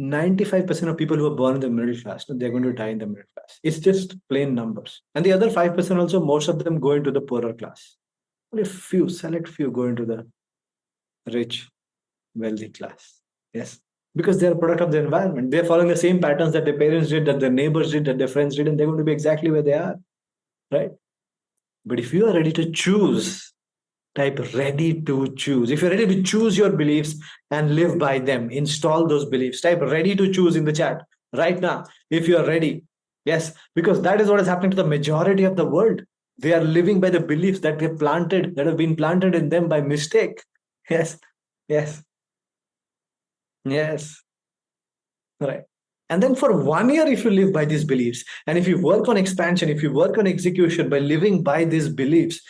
95% of people who are born in the middle class, they're going to die in the middle class. It's just plain numbers. And the other 5% also, most of them go into the poorer class. Only few, select few go into the rich, wealthy class. Yes. Because they're a product of the environment. They're following the same patterns that their parents did, that their neighbors did, that their friends did, and they're going to be exactly where they are. Right? But if you are ready to choose, type ready to choose. If you're ready to choose your beliefs and live by them, install those beliefs. Type ready to choose in the chat right now if you're ready. Yes, because that is what is happening to the majority of the world. They are living by the beliefs that that have been planted in them by mistake. Yes, yes, yes. Right. And then for 1 year, if you live by these beliefs, and if you work on expansion, if you work on execution by living by these beliefs,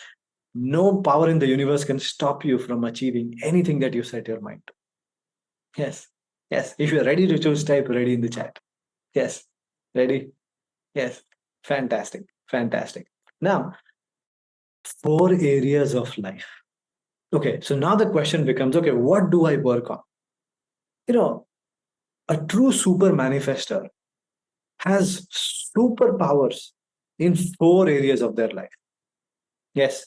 no power in the universe can stop you from achieving anything that you set your mind to. Yes. Yes. If you're ready to choose, type ready in the chat. Yes. Ready? Yes. Fantastic. Fantastic. Now, 4 areas of life. Okay. So now the question becomes, okay, what do I work on? A true super manifester has superpowers in 4 areas of their life. Yes.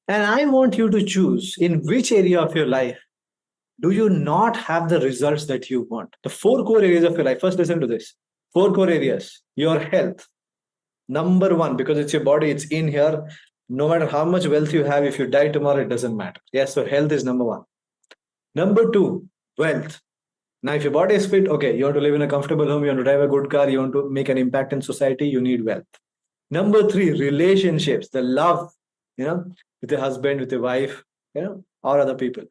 And I want you to choose in which area of your life do you not have the results that you want? The four core areas of your life. First, listen to this. Four core areas. Your health. Number one, because it's your body, it's in here. No matter how much wealth you have, if you die tomorrow, it doesn't matter. Yes, so health is number one. Number two, wealth. Now, if your body is fit, okay, you want to live in a comfortable home, you want to drive a good car, you want to make an impact in society, you need wealth. Number three, relationships, the love, with your husband, with your wife, or other people.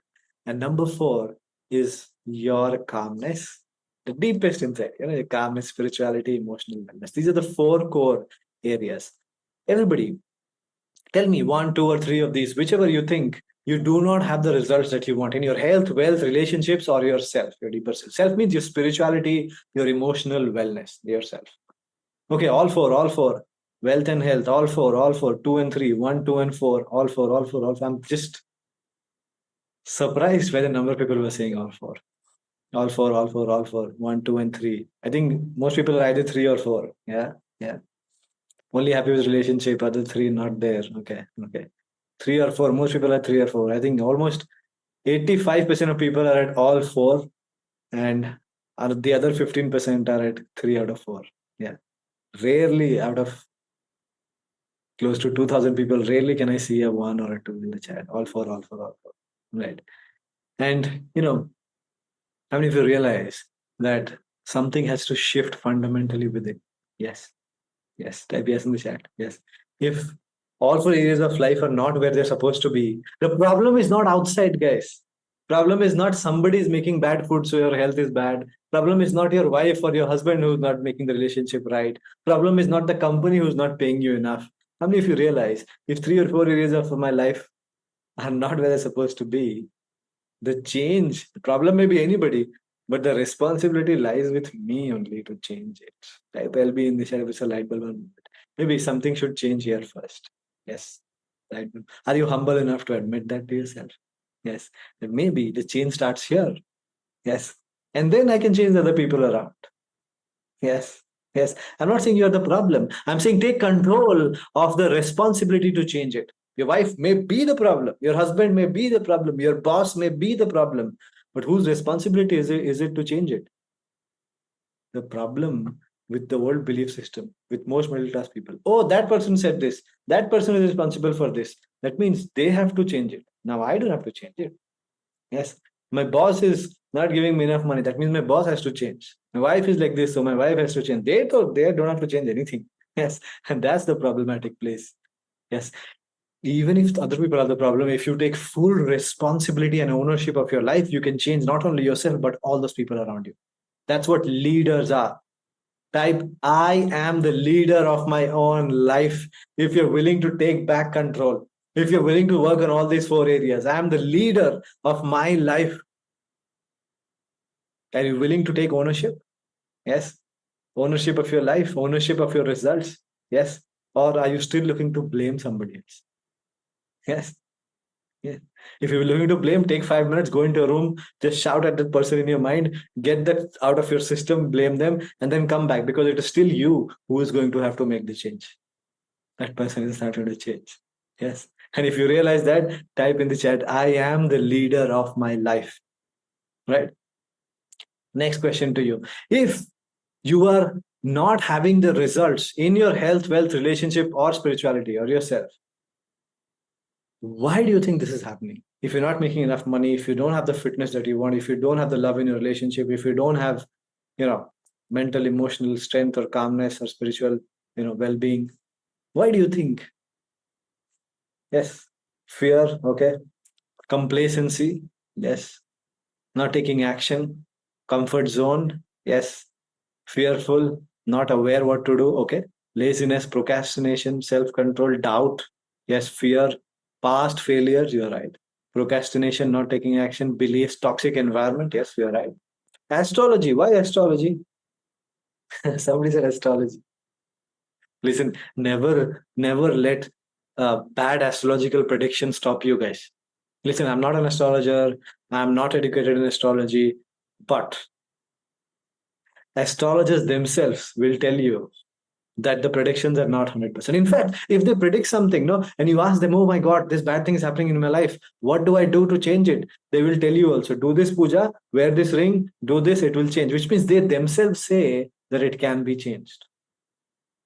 And number four is your calmness, the deepest inside, your calmness, spirituality, emotional wellness. These are the four core areas. Everybody, tell me one, two, or three of these, whichever you think you do not have the results that you want in your health, wealth, relationships, or yourself, your deeper self. Self means your spirituality, your emotional wellness, yourself. Okay, all four, all four. Wealth and health, all four, two and three, one, two, and four, all four, all four, all four. I'm just surprised by the number of people who are saying all four. All four, all four, all four, one, two, and three. I think most people are either three or four. Yeah, yeah. Only happy with relationship, other three not there. Okay, okay. Three or four. Most people are three or four. I think almost 85% of people are at all four, and the other 15% are at three out of four. Yeah. Rarely out of close to 2,000 people, rarely can I see a one or a two in the chat. All four, all four, all four. Right. And, how many of you realize that something has to shift fundamentally within? Yes. Yes. Type yes in the chat. Yes. If all four areas of life are not where they're supposed to be, the problem is not outside, guys. Problem is not somebody is making bad food, so your health is bad. Problem is not your wife or your husband who's not making the relationship right. Problem is not the company who's not paying you enough. How many of you realize if three or four areas of my life are not where they're supposed to be, the problem may be anybody, but the responsibility lies with me only to change it. Type LB in the chat if it's a light bulb moment. Maybe something should change here first. Yes. Light bulb. Are you humble enough to admit that to yourself? Yes. That maybe the change starts here. Yes. And then I can change the other people around. Yes. Yes. I'm not saying you're the problem. I'm saying take control of the responsibility to change it. Your wife may be the problem. Your husband may be the problem. Your boss may be the problem. But whose responsibility is it to change it? The problem with the old belief system, with most middle class people. Oh, that person said this. That person is responsible for this. That means they have to change it. Now I don't have to change it. Yes. My boss is not giving me enough money. That means my boss has to change. My wife is like this, so my wife has to change. They don't have to change anything. Yes. And that's the problematic place. Yes. Even if other people are the problem, if you take full responsibility and ownership of your life, you can change not only yourself, but all those people around you. That's what leaders are. Type, I am the leader of my own life. If you're willing to take back control, if you're willing to work on all these four areas, I am the leader of my life. Are you willing to take ownership? Yes. Ownership of your life, ownership of your results. Yes. Or are you still looking to blame somebody else? Yes. Yeah. If you're looking to blame, take 5 minutes, go into a room, just shout at that person in your mind, get that out of your system, blame them, and then come back, because it is still you who is going to have to make the change. That person is not going to change. Yes. And if you realize that, type in the chat, I am the leader of my life. Right? Next question to you. If you are not having the results in your health, wealth, relationship, or spirituality, or yourself, why do you think this is happening? If you're not making enough money, if you don't have the fitness that you want, if you don't have the love in your relationship, if you don't have, mental, emotional strength or calmness or spiritual, well-being, why do you think? Yes. Fear. Okay. Complacency. Yes. Not taking action. Comfort zone. Yes. Fearful. Not aware what to do. Okay. Laziness, procrastination, self-control, doubt. Yes. Fear. Past failures. You're right. Procrastination, not taking action, beliefs, toxic environment. Yes, you're right. Astrology. Why astrology? Somebody said astrology. Listen, never let bad astrological predictions stop you guys. Listen, I'm not an astrologer. I'm not educated in astrology, but astrologers themselves will tell you that the predictions are not 100%. In fact, if they predict something, no, and you ask them, oh my God, this bad thing is happening in my life, what do I do to change it? They will tell you also, do this puja, wear this ring, do this, it will change, which means they themselves say that it can be changed.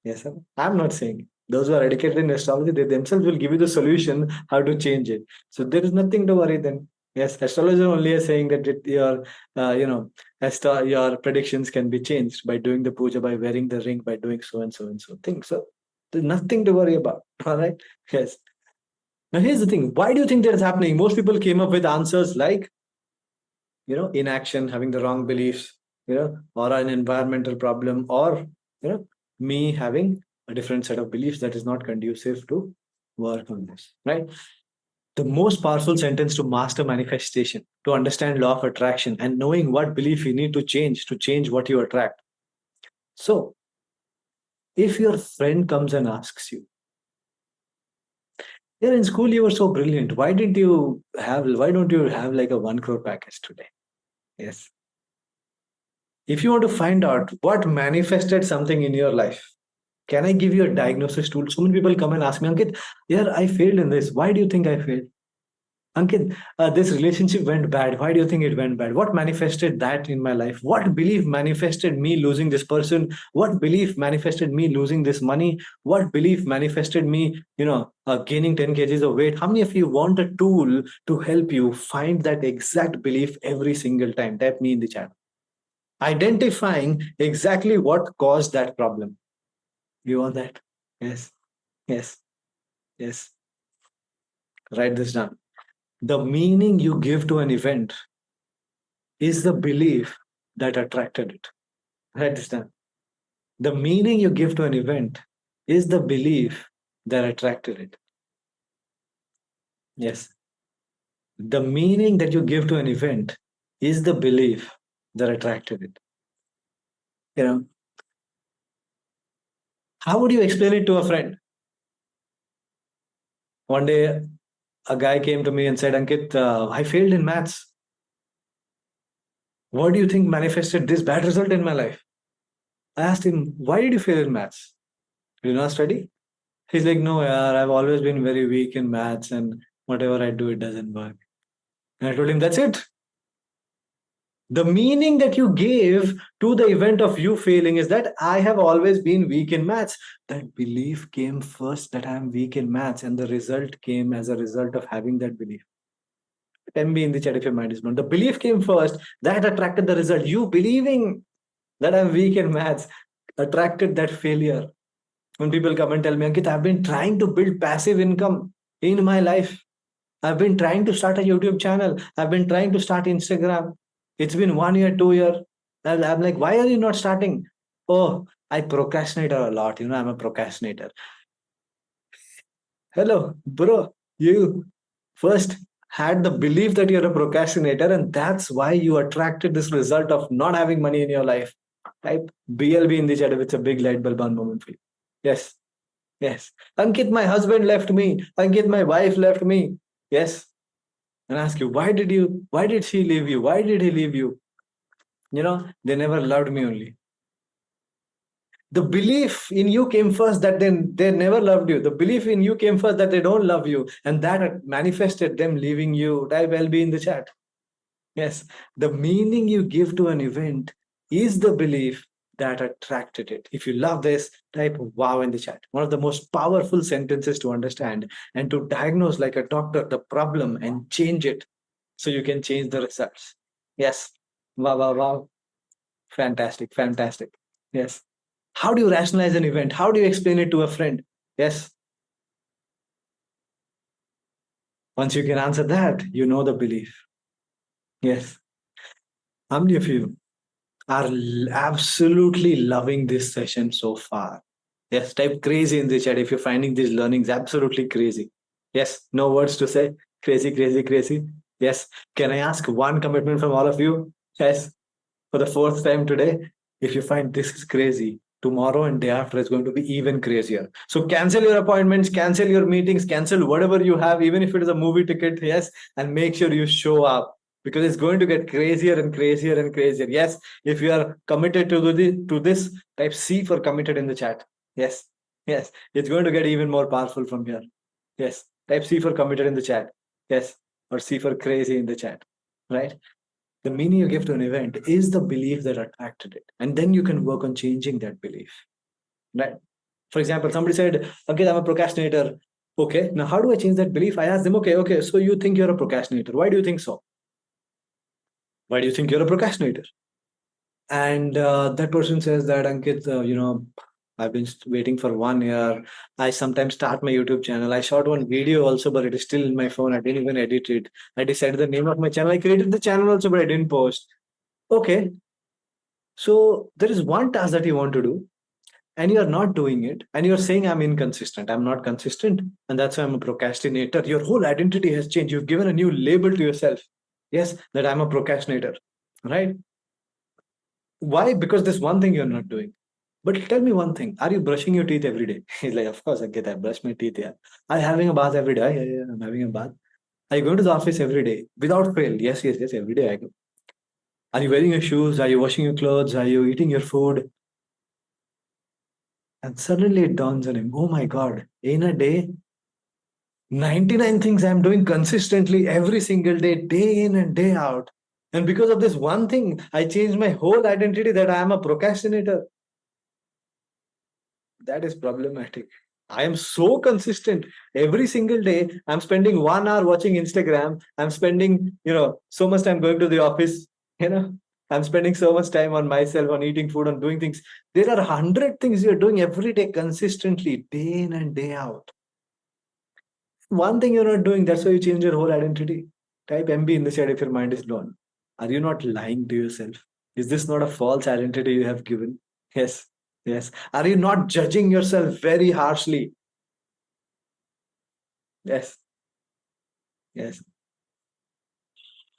Yes, sir. I'm not saying. Those who are educated in astrology, they themselves will give you the solution how to change it. So there is nothing to worry then. Yes, astrologer only is saying that your, your predictions can be changed by doing the puja, by wearing the ring, by doing so and so and so things. So there's nothing to worry about. All right. Yes. Now here's the thing. Why do you think that is happening? Most people came up with answers like, inaction, having the wrong beliefs, or an environmental problem, or me having a different set of beliefs that is not conducive to work on this, right? The most powerful sentence to master manifestation, to understand law of attraction, and knowing what belief you need to change what you attract. So, if your friend comes and asks you, yeah, in school you were so brilliant. Why don't you have like a 1 crore package today? Yes. If you want to find out what manifested something in your life, can I give you a diagnosis tool? So many people come and ask me, Ankit, yeah, I failed in this. Why do you think I failed? Ankit, this relationship went bad. Why do you think it went bad? What manifested that in my life? What belief manifested me losing this person? What belief manifested me losing this money? What belief manifested me, gaining 10 kgs of weight? How many of you want a tool to help you find that exact belief every single time? Type me in the chat. Identifying exactly what caused that problem. You want that? Yes, yes, yes. Write this down. The meaning you give to an event is the belief that attracted it. Write this down. The meaning you give to an event is the belief that attracted it. Yes. The meaning that you give to an event is the belief that attracted it. How would you explain it to a friend? One day, a guy came to me and said, Ankit, I failed in maths. What do you think manifested this bad result in my life? I asked him, why did you fail in maths? Did you not study? He's like, no, yaar, I've always been very weak in maths and whatever I do, it doesn't work. And I told him, that's it. The meaning that you gave to the event of you failing is that I have always been weak in maths. That belief came first that I'm weak in maths, and the result came as a result of having that belief. MB in the chat if your mind is blown. The belief came first, that attracted the result. You believing that I'm weak in maths attracted that failure. When people come and tell me, Ankit, I've been trying to build passive income in my life. I've been trying to start a YouTube channel. I've been trying to start Instagram. It's been 1 year, 2 year. And I'm like, why are you not starting? Oh, I procrastinate a lot. I'm a procrastinator. Hello, bro. You first had the belief that you're a procrastinator, and that's why you attracted this result of not having money in your life. Type BLB in the chat if it's a big light bulb on moment for you. Yes. Yes. Ankit, my husband left me. Ankit, my wife left me. Yes. And ask you, why did she leave you? Why did he leave you? They never loved me only. The belief in you came first that they never loved you. The belief in you came first that they don't love you. And that manifested them leaving you. Type LB in the chat. Yes. The meaning you give to an event is the belief that attracted it. If you love this, type wow in the chat. One of the most powerful sentences to understand and to diagnose like a doctor the problem and change it so you can change the results. Yes. Wow, wow, wow. Fantastic, fantastic. Yes. How do you rationalize an event? How do you explain it to a friend? Yes. Once you can answer that, you know the belief. Yes. How many of you are absolutely loving this session so far? Yes, type crazy in the chat if you're finding these learnings absolutely crazy. Yes, no words to say. Crazy, crazy, crazy. Yes. Can I ask one commitment from all of you? Yes. For the fourth time today, if you find this is crazy, tomorrow and day after is going to be even crazier. So cancel your appointments, cancel your meetings, cancel whatever you have, even if it is a movie ticket, yes, and make sure you show up because it's going to get crazier and crazier and crazier. Yes, if you are committed to this, type C for committed in the chat. Yes. Yes. It's going to get even more powerful from here. Yes. Type C for committed in the chat. Yes. Or C for crazy in the chat. Right? The meaning you give to an event is the belief that attracted it. And then you can work on changing that belief. Right? For example, somebody said, okay, I'm a procrastinator. Okay, now how do I change that belief? I asked them, okay, so you think you're a procrastinator. Why do you think so? Why do you think you're a procrastinator? And that person says that, Ankit, I've been waiting for 1 year. I sometimes start my YouTube channel. I shot one video also, but it is still in my phone. I didn't even edit it. I decided the name of my channel. I created the channel also, but I didn't post. Okay, so there is one task that you want to do, and you're not doing it, and you're saying, I'm inconsistent, I'm not consistent, and that's why I'm a procrastinator. Your whole identity has changed. You've given a new label to yourself. Yes, that I'm a procrastinator, right? Why? Because there's one thing you're not doing. But tell me one thing: are you brushing your teeth every day? He's like, of course I get, I brush my teeth. Yeah. Are you having a bath every day? Yeah, I'm having a bath. Are you going to the office every day without fail? Yes, every day I go. Are you wearing your shoes? Are you washing your clothes? Are you eating your food? And suddenly it dawns on him, oh my God, in a day, 99 things I'm doing consistently every single day, day in and day out. And because of this one thing, I changed my whole identity that I am a procrastinator. That is problematic. I am so consistent. Every single day, I'm spending 1 hour watching Instagram. I'm spending, so much time going to the office. I'm spending so much time on myself, on eating food, on doing things. There are 100 things you're doing every day consistently, day in and day out. One thing you're not doing, that's why you change your whole identity. Type MB in the chat if your mind is blown. Are you not lying to yourself? Is this not a false identity you have given? Yes, yes. Are you not judging yourself very harshly? Yes, yes,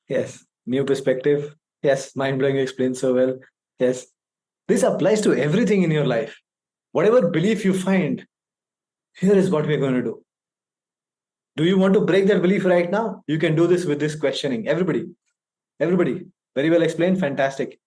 yes. New perspective. Yes, mind blowing, explained so well. Yes. This applies to everything in your life. Whatever belief you find, here is what we're going to do. Do you want to break that belief right now? You can do this with this questioning. Everybody. Very well explained. Fantastic.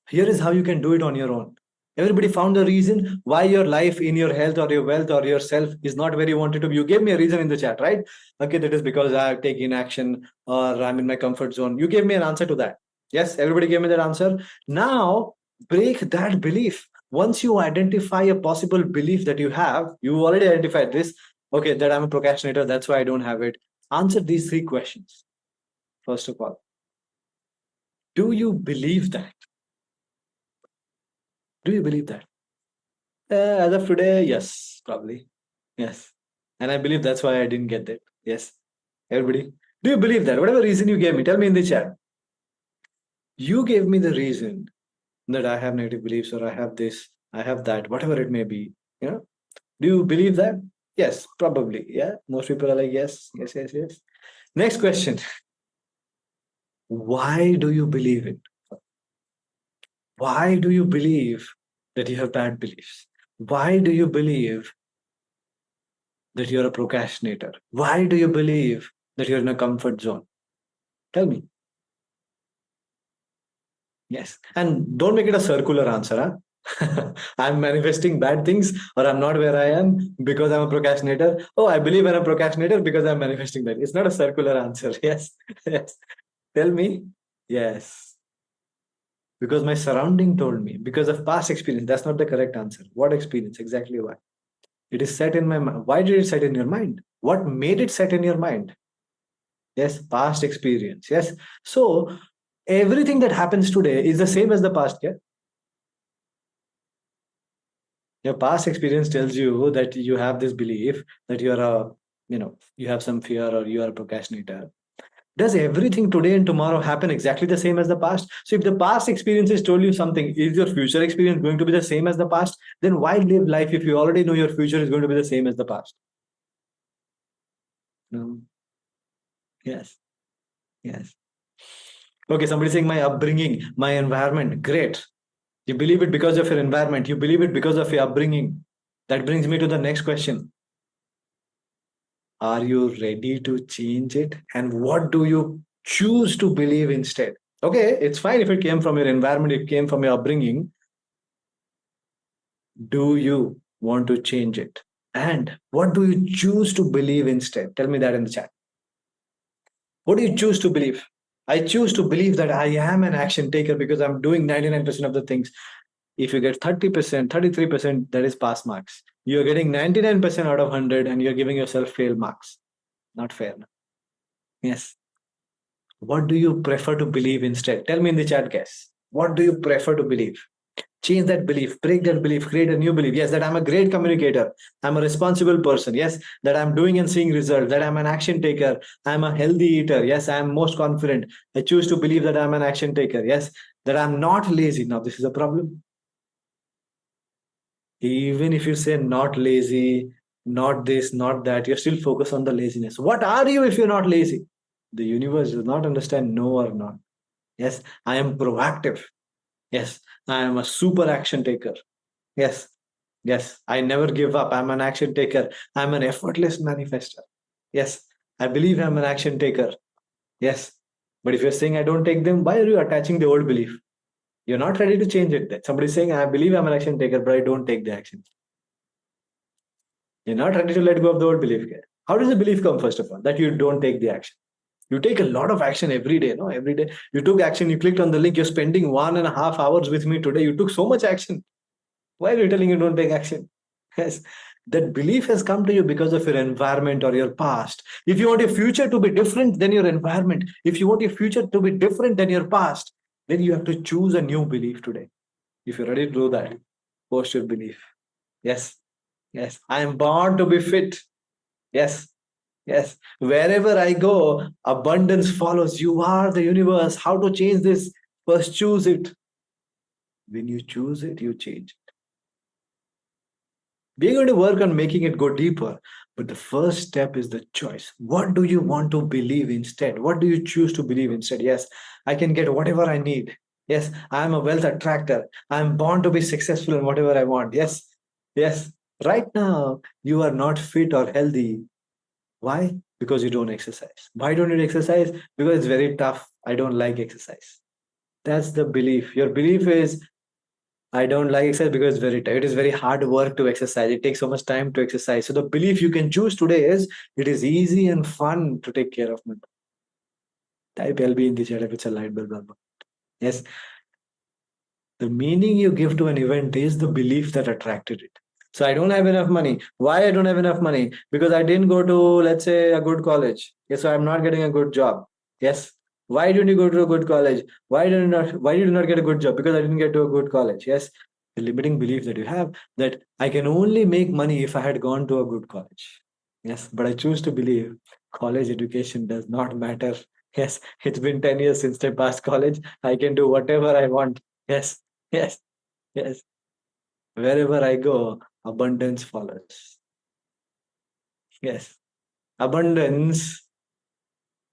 Here is how you can do it on your own. Everybody found the reason why your life, in your health or your wealth or yourself, is not where you want it to be. You gave me a reason in the chat, right? Okay, that is because I have taken action or I'm in my comfort zone. You gave me an answer to that. Yes, everybody gave me that answer. Now break that belief. Once you identify a possible belief that you have, you already identified this. Okay, that I'm a procrastinator. That's why I don't have it. Answer these three questions. First of all, do you believe that? Do you believe that? As of today, yes, probably. Yes. And I believe that's why I didn't get that. Yes. Everybody, do you believe that? Whatever reason you gave me, tell me in the chat. You gave me the reason that I have negative beliefs or I have this, I have that, whatever it may be. Do you believe that? Yes, probably. Yeah. Most people are like, yes. Next question. Why do you believe it? Why do you believe that you have bad beliefs? Why do you believe that you're a procrastinator? Why do you believe that you're in a comfort zone? Tell me. Yes. And don't make it a circular answer. Huh? I'm manifesting bad things or I'm not where I am because I'm a procrastinator. Oh, I believe I'm a procrastinator because I'm manifesting bad. It's not a circular answer. Yes. Yes. Tell me. Yes. Because my surrounding told me, because of past experience. That's not the correct answer. What experience? Exactly why? It is set in my mind. Why did it set in your mind? What made it set in your mind? Yes, past experience. Yes. So everything that happens today is the same as the past. Yeah. Your past experience tells you that you have this belief that you're you have some fear or you are a procrastinator. Does everything today and tomorrow happen exactly the same as the past? So if the past experiences told you something, is your future experience going to be the same as the past? Then why live life if you already know your future is going to be the same as the past? No. Yes. Yes. Okay, somebody saying my upbringing, my environment. Great. You believe it because of your environment. You believe it because of your upbringing. That brings me to the next question. Are you ready to change it? And what do you choose to believe instead? Okay, it's fine if it came from your environment, it came from your upbringing. Do you want to change it? And what do you choose to believe instead? Tell me that in the chat. What do you choose to believe? I choose to believe that I am an action taker because I'm doing 99% of the things. If you get 30%, 33%, that is pass marks. You're getting 99% out of 100 and you're giving yourself fail marks. Not fair. Yes. What do you prefer to believe instead? Tell me in the chat, guys. What do you prefer to believe? Change that belief, break that belief, create a new belief. Yes, that I'm a great communicator. I'm a responsible person. Yes, that I'm doing and seeing results, that I'm an action taker. I'm a healthy eater. Yes, I'm most confident. I choose to believe that I'm an action taker. Yes, that I'm not lazy. Now, this is a problem. Even if you say not lazy, not this, not that, you're still focused on the laziness. What are you if you're not lazy? The universe does not understand no or not. Yes, I am proactive. Yes, I am a super action taker. Yes, yes, I never give up. I'm an action taker. I'm an effortless manifester. Yes, I believe I'm an action taker. Yes, but if you're saying I don't take them, why are you attaching the old belief? You're not ready to change it. Somebody's saying, I believe I'm an action taker, but I don't take the action. You're not ready to let go of the old belief. How does the belief come, first of all, that you don't take the action? You take a lot of action every day, no? Every day you took action, you clicked on the link, you're spending 1.5 hours with me today. You took so much action. Why are you telling you don't take action? Yes, that belief has come to you because of your environment or your past. If you want your future to be different than your environment, if you want your future to be different than your past, then you have to choose a new belief today. If you're ready to do that, post your belief. Yes, yes, I am born to be fit. Yes, yes. Wherever I go, abundance follows. You are the universe. How to change this? First, choose it. When you choose it, you change. We're going to work on making it go deeper. But the first step is the choice. What do you want to believe instead? What do you choose to believe instead? Yes, I can get whatever I need. Yes, I'm a wealth attractor. I'm born to be successful in whatever I want. Yes, yes. Right now, you are not fit or healthy. Why? Because you don't exercise. Why don't you exercise? Because it's very tough. I don't like exercise. That's the belief. Your belief is I don't like exercise because it's very tight. It is very hard work to exercise. It takes so much time to exercise. So the belief you can choose today is it is easy and fun to take care of my body. Type LB in the chat if it's a light bulb. Yes. The meaning you give to an event is the belief that attracted it. So I don't have enough money. Why I don't have enough money? Because I didn't go to, let's say, a good college. Yes, so I'm not getting a good job. Yes. Why didn't you go to a good college? Why did you not get a good job? Because I didn't get to a good college. Yes. The limiting belief that you have that I can only make money if I had gone to a good college. Yes, but I choose to believe college education does not matter. Yes, it's been 10 years since I passed college. I can do whatever I want. Yes, yes, yes. Wherever I go, abundance follows. Yes, abundance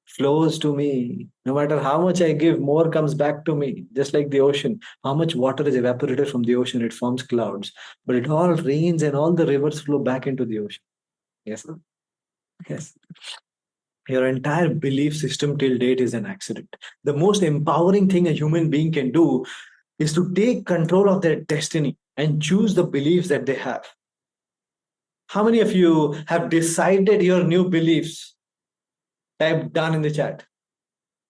flows to me. No matter how much I give, more comes back to me. Just like the ocean. How much water is evaporated from the ocean? It forms clouds. But it all rains and all the rivers flow back into the ocean. Yes, yes. Your entire belief system till date is an accident. The most empowering thing a human being can do is to take control of their destiny and choose the beliefs that they have. How many of you have decided your new beliefs? Type done in the chat.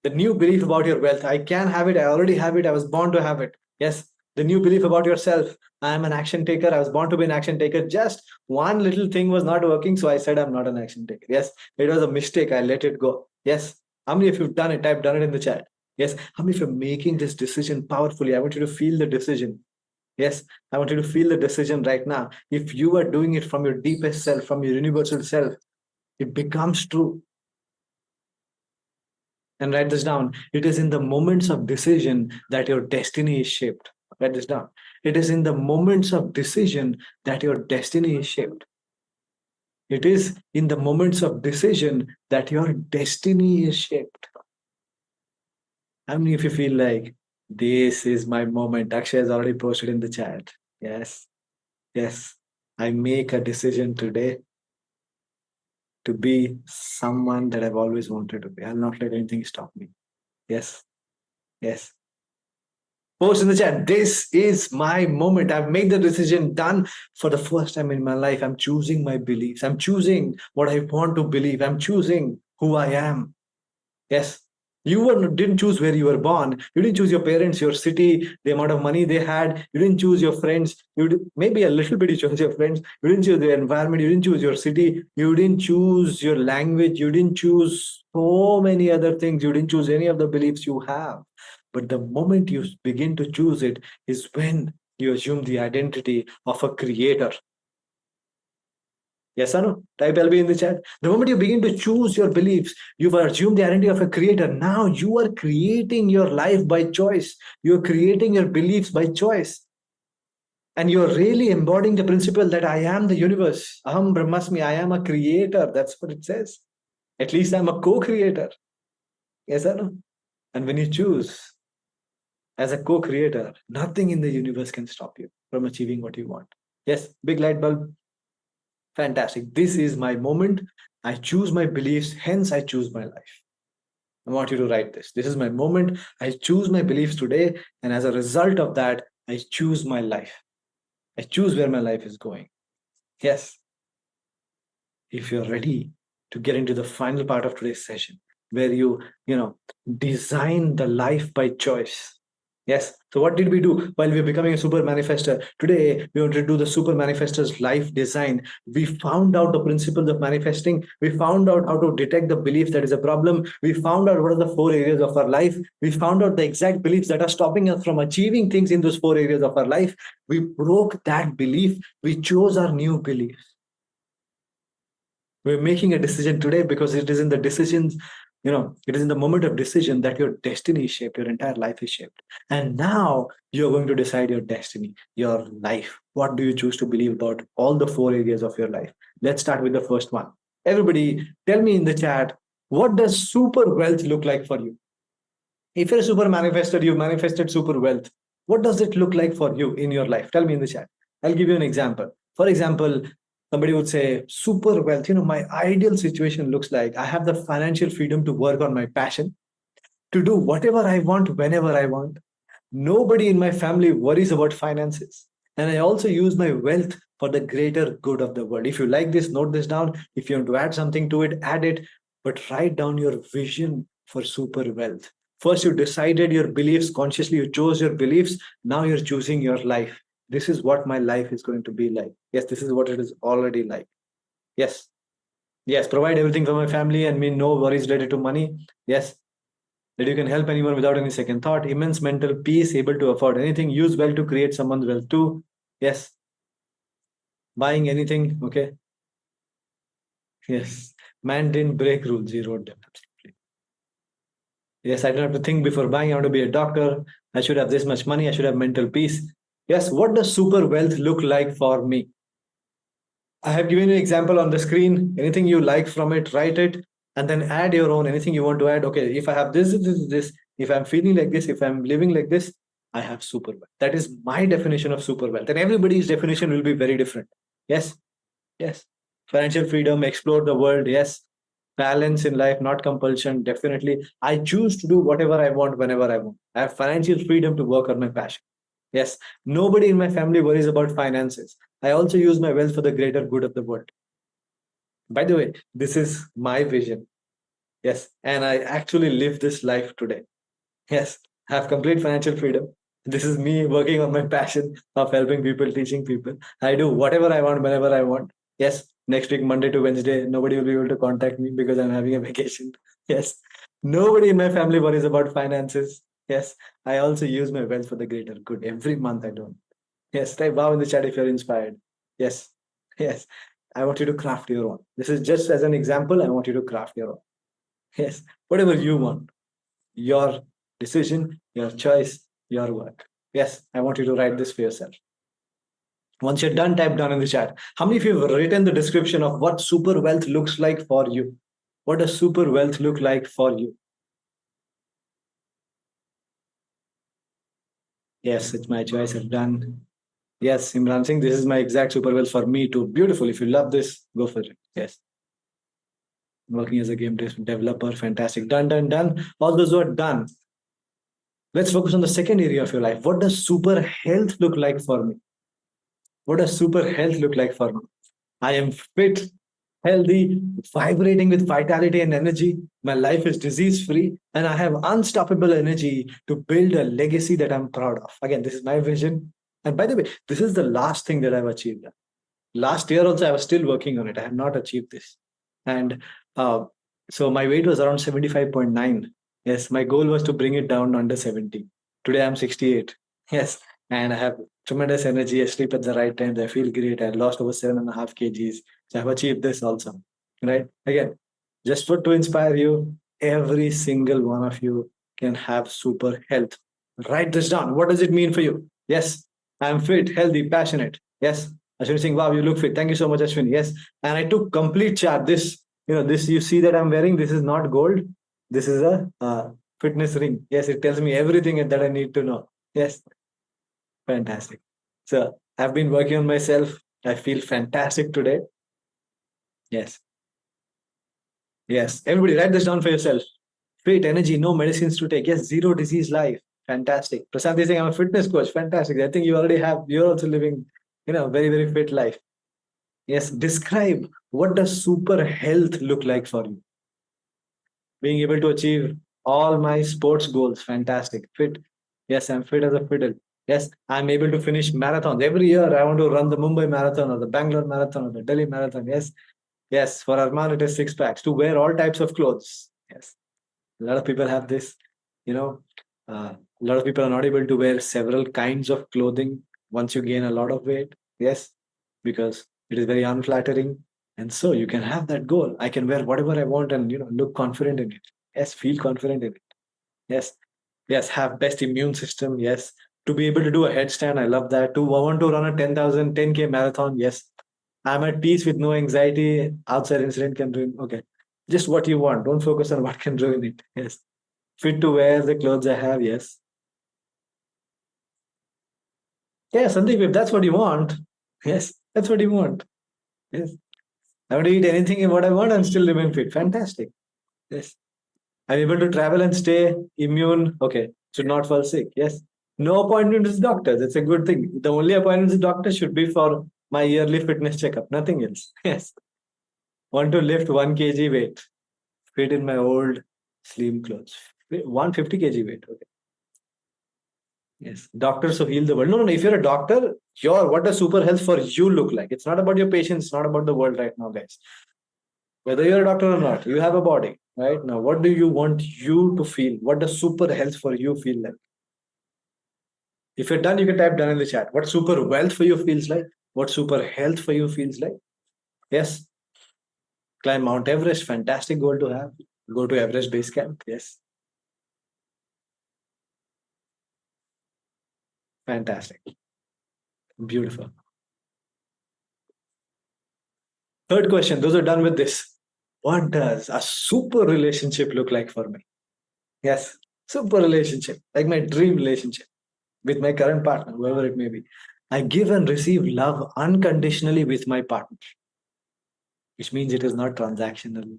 The new belief about your wealth. I can have it. I already have it. I was born to have it. Yes. The new belief about yourself. I am an action taker. I was born to be an action taker. Just one little thing was not working. So I said, I'm not an action taker. Yes. It was a mistake. I let it go. Yes. How many of you have done it? Type done it in the chat. Yes. How many of you are making this decision powerfully? I want you to feel the decision. Yes, I want you to feel the decision right now. If you are doing it from your deepest self, from your universal self, it becomes true. And write this down. It is in the moments of decision that your destiny is shaped. Write this down. It is in the moments of decision that your destiny is shaped. It is in the moments of decision that your destiny is shaped. How many of you feel like this is my moment? Akshay has already posted in the chat. Yes, yes. I make a decision today to be someone that I've always wanted to be. I'll not let anything stop me. Yes, yes. Post in the chat. This is my moment. I've made the decision, done for the first time in my life. I'm choosing my beliefs. I'm choosing what I want to believe. I'm choosing who I am. Yes. Didn't choose where you were born. You didn't choose your parents, your city, the amount of money they had. You didn't choose your friends. Maybe a little bit you chose your friends. You didn't choose the environment. You didn't choose your city. You didn't choose your language. You didn't choose so many other things. You didn't choose any of the beliefs you have. But the moment you begin to choose it is when you assume the identity of a creator. Yes or no? Type LB in the chat. The moment you begin to choose your beliefs, you've assumed the identity of a creator. Now you are creating your life by choice. You're creating your beliefs by choice. And you're really embodying the principle that I am the universe. Aham Brahmasmi, I am a creator. That's what it says. At least I'm a co-creator. Yes or no? And when you choose as a co-creator, nothing in the universe can stop you from achieving what you want. Yes, big light bulb. Fantastic. This is my moment. I choose my beliefs, hence I choose my life. I want you to write this. This is my moment. I choose my beliefs today. And as a result of that, I choose my life. I choose where my life is going. Yes. If you're ready to get into the final part of today's session, where you design the life by choice. Yes. So what did we do while we were becoming a super manifester? Today, we want to do the super manifester's life design. We found out the principles of manifesting. We found out how to detect the belief that is a problem. We found out what are the 4 areas of our life. We found out the exact beliefs that are stopping us from achieving things in those 4 areas of our life. We broke that belief. We chose our new beliefs. We're making a decision today because it is in the decisions, it is in the moment of decision that your destiny is shaped, your entire life is shaped. And now you're going to decide your destiny, your life. What do you choose to believe about all the 4 areas of your life? Let's start with the first one. Everybody, tell me in the chat, what does super wealth look like for you? If you're a super manifestor, you've manifested super wealth. What does it look like for you in your life? Tell me in the chat. I'll give you an example. For example, somebody would say, super wealth, my ideal situation looks like I have the financial freedom to work on my passion, to do whatever I want whenever I want. Nobody in my family worries about finances. And I also use my wealth for the greater good of the world. If you like this, note this down. If you want to add something to it, add it. But write down your vision for super wealth. First, you decided your beliefs consciously, you chose your beliefs. Now you're choosing your life. This is what my life is going to be like. Yes, this is what it is already like. Yes. Yes, provide everything for my family and me, no worries related to money. Yes, that you can help anyone without any second thought. Immense mental peace, able to afford anything. Use well to create someone's wealth too. Yes. Buying anything. Okay. Yes. Man didn't break rules. He wrote them. Absolutely. Yes, I don't have to think before buying. I want to be a doctor. I should have this much money. I should have mental peace. Yes. What does super wealth look like for me? I have given you an example on the screen. Anything you like from it, write it, and then add your own. Anything you want to add. Okay, if I have this, if I'm feeling like this, if I'm living like this, I have super wealth. That is my definition of super wealth. And everybody's definition will be very different. Yes, yes. Financial freedom, explore the world. Yes. Balance in life, not compulsion. Definitely. I choose to do whatever I want whenever I want. I have financial freedom to work on my passion. Yes, nobody in my family worries about finances. I also use my wealth for the greater good of the world. By the way, this is my vision. Yes, and I actually live this life today. Yes, I have complete financial freedom. This is me working on my passion of helping people, teaching people. I do whatever I want whenever I want. Yes, next week, Monday to Wednesday, nobody will be able to contact me because I'm having a vacation. Yes, nobody in my family worries about finances. Yes, I also use my wealth for the greater good. Every month I do. Yes, type wow in the chat if you're inspired. Yes, yes. I want you to craft your own. This is just as an example. I want you to craft your own. Yes, whatever you want. Your decision, your choice, your work. Yes, I want you to write this for yourself. Once you're done, type down in the chat. How many of you have written the description of what super wealth looks like for you? What does super wealth look like for you? Yes, it's my choice. I've done. Yes, Imran Singh, this is my exact super wealth for me too. Beautiful. If you love this, go for it. Yes. Working as a game developer, fantastic. Done, done, done. All those who are done. Let's focus on the second area of your life. What does super health look like for me? What does super health look like for me? I am fit, healthy, vibrating with vitality and energy. My life is disease free, and I have unstoppable energy to build a legacy that I'm proud of. Again, this is my vision. And by the way, this is the last thing that I've achieved. Last year also, I was still working on it. I have not achieved this. And uh, so my weight was around 75.9. Yes, my goal was to bring it down under 70. Today I'm 68. Yes, and I have tremendous energy. I sleep at the right times. I feel great. I lost over 7.5 kgs. So I've achieved this also. Right? Again, just for to inspire you, every single one of you can have super health. Write this down. What does it mean for you? Yes, I'm fit, healthy, passionate. Yes, Ashwini Singh, wow, you look fit. Thank you so much, Ashwini. Yes, and I took complete chart. This you see that I'm wearing. This is not gold. This is a fitness ring. Yes, it tells me everything that I need to know. Yes, fantastic. So I've been working on myself. I feel fantastic today. Yes, yes. Everybody, write this down for yourself. Fit energy, no medicines to take. Yes, zero disease life. Fantastic. Prasad is saying I'm a fitness coach. Fantastic. I think you already have. You're also living, very very fit life. Yes, describe what does super health look like for you? Being able to achieve all my sports goals. Fantastic. Fit. Yes, I'm fit as a fiddle. Yes, I'm able to finish marathons. Every year I want to run the Mumbai marathon or the Bangalore marathon or the Delhi marathon. Yes, yes. For Arman, it is six packs to wear all types of clothes. Yes. A lot of people have this, you know, a lot of people are not able to wear several kinds of clothing once you gain a lot of weight. Yes, because it is very unflattering. And so you can have that goal. I can wear whatever I want and, look confident in it. Yes, feel confident in it. Yes, yes, have best immune system. Yes, to be able to do a headstand. I love that. To want to run a 10K marathon. Yes, I'm at peace with no anxiety. Outside incident can ruin. Okay, just what you want. Don't focus on what can ruin it. Yes, fit to wear the clothes I have. Yes, yeah, Sandeep. If that's what you want, yes, that's what you want. Yes, I want to eat anything and what I want and still remain fit. Fantastic. Yes, I'm able to travel and stay immune. Okay, should not fall sick. Yes, no appointment with doctors. It's a good thing. The only appointments with doctors should be for my yearly fitness checkup. Nothing else. Yes, want to lift 1 kg weight. Fit in my old slim clothes. 150 kg weight. Okay. Yes. Doctors who heal the world. No, no, no. If you're a doctor, what does super health for you look like? It's not about your patients, it's not about the world right now, guys. Whether you're a doctor or not, you have a body, right? Now, what do you want you to feel? What does super health for you feel like? If you're done, you can type done in the chat. What super wealth for you feels like? What super health for you feels like? Yes. Climb Mount Everest. Fantastic goal to have. Go to Everest Base Camp. Yes. Fantastic. Beautiful. Third question. Those are done with this. What does a super relationship look like for me? Yes. Super relationship. Like my dream relationship with my current partner, whoever it may be. I give and receive love unconditionally with my partner, which means it is not transactional.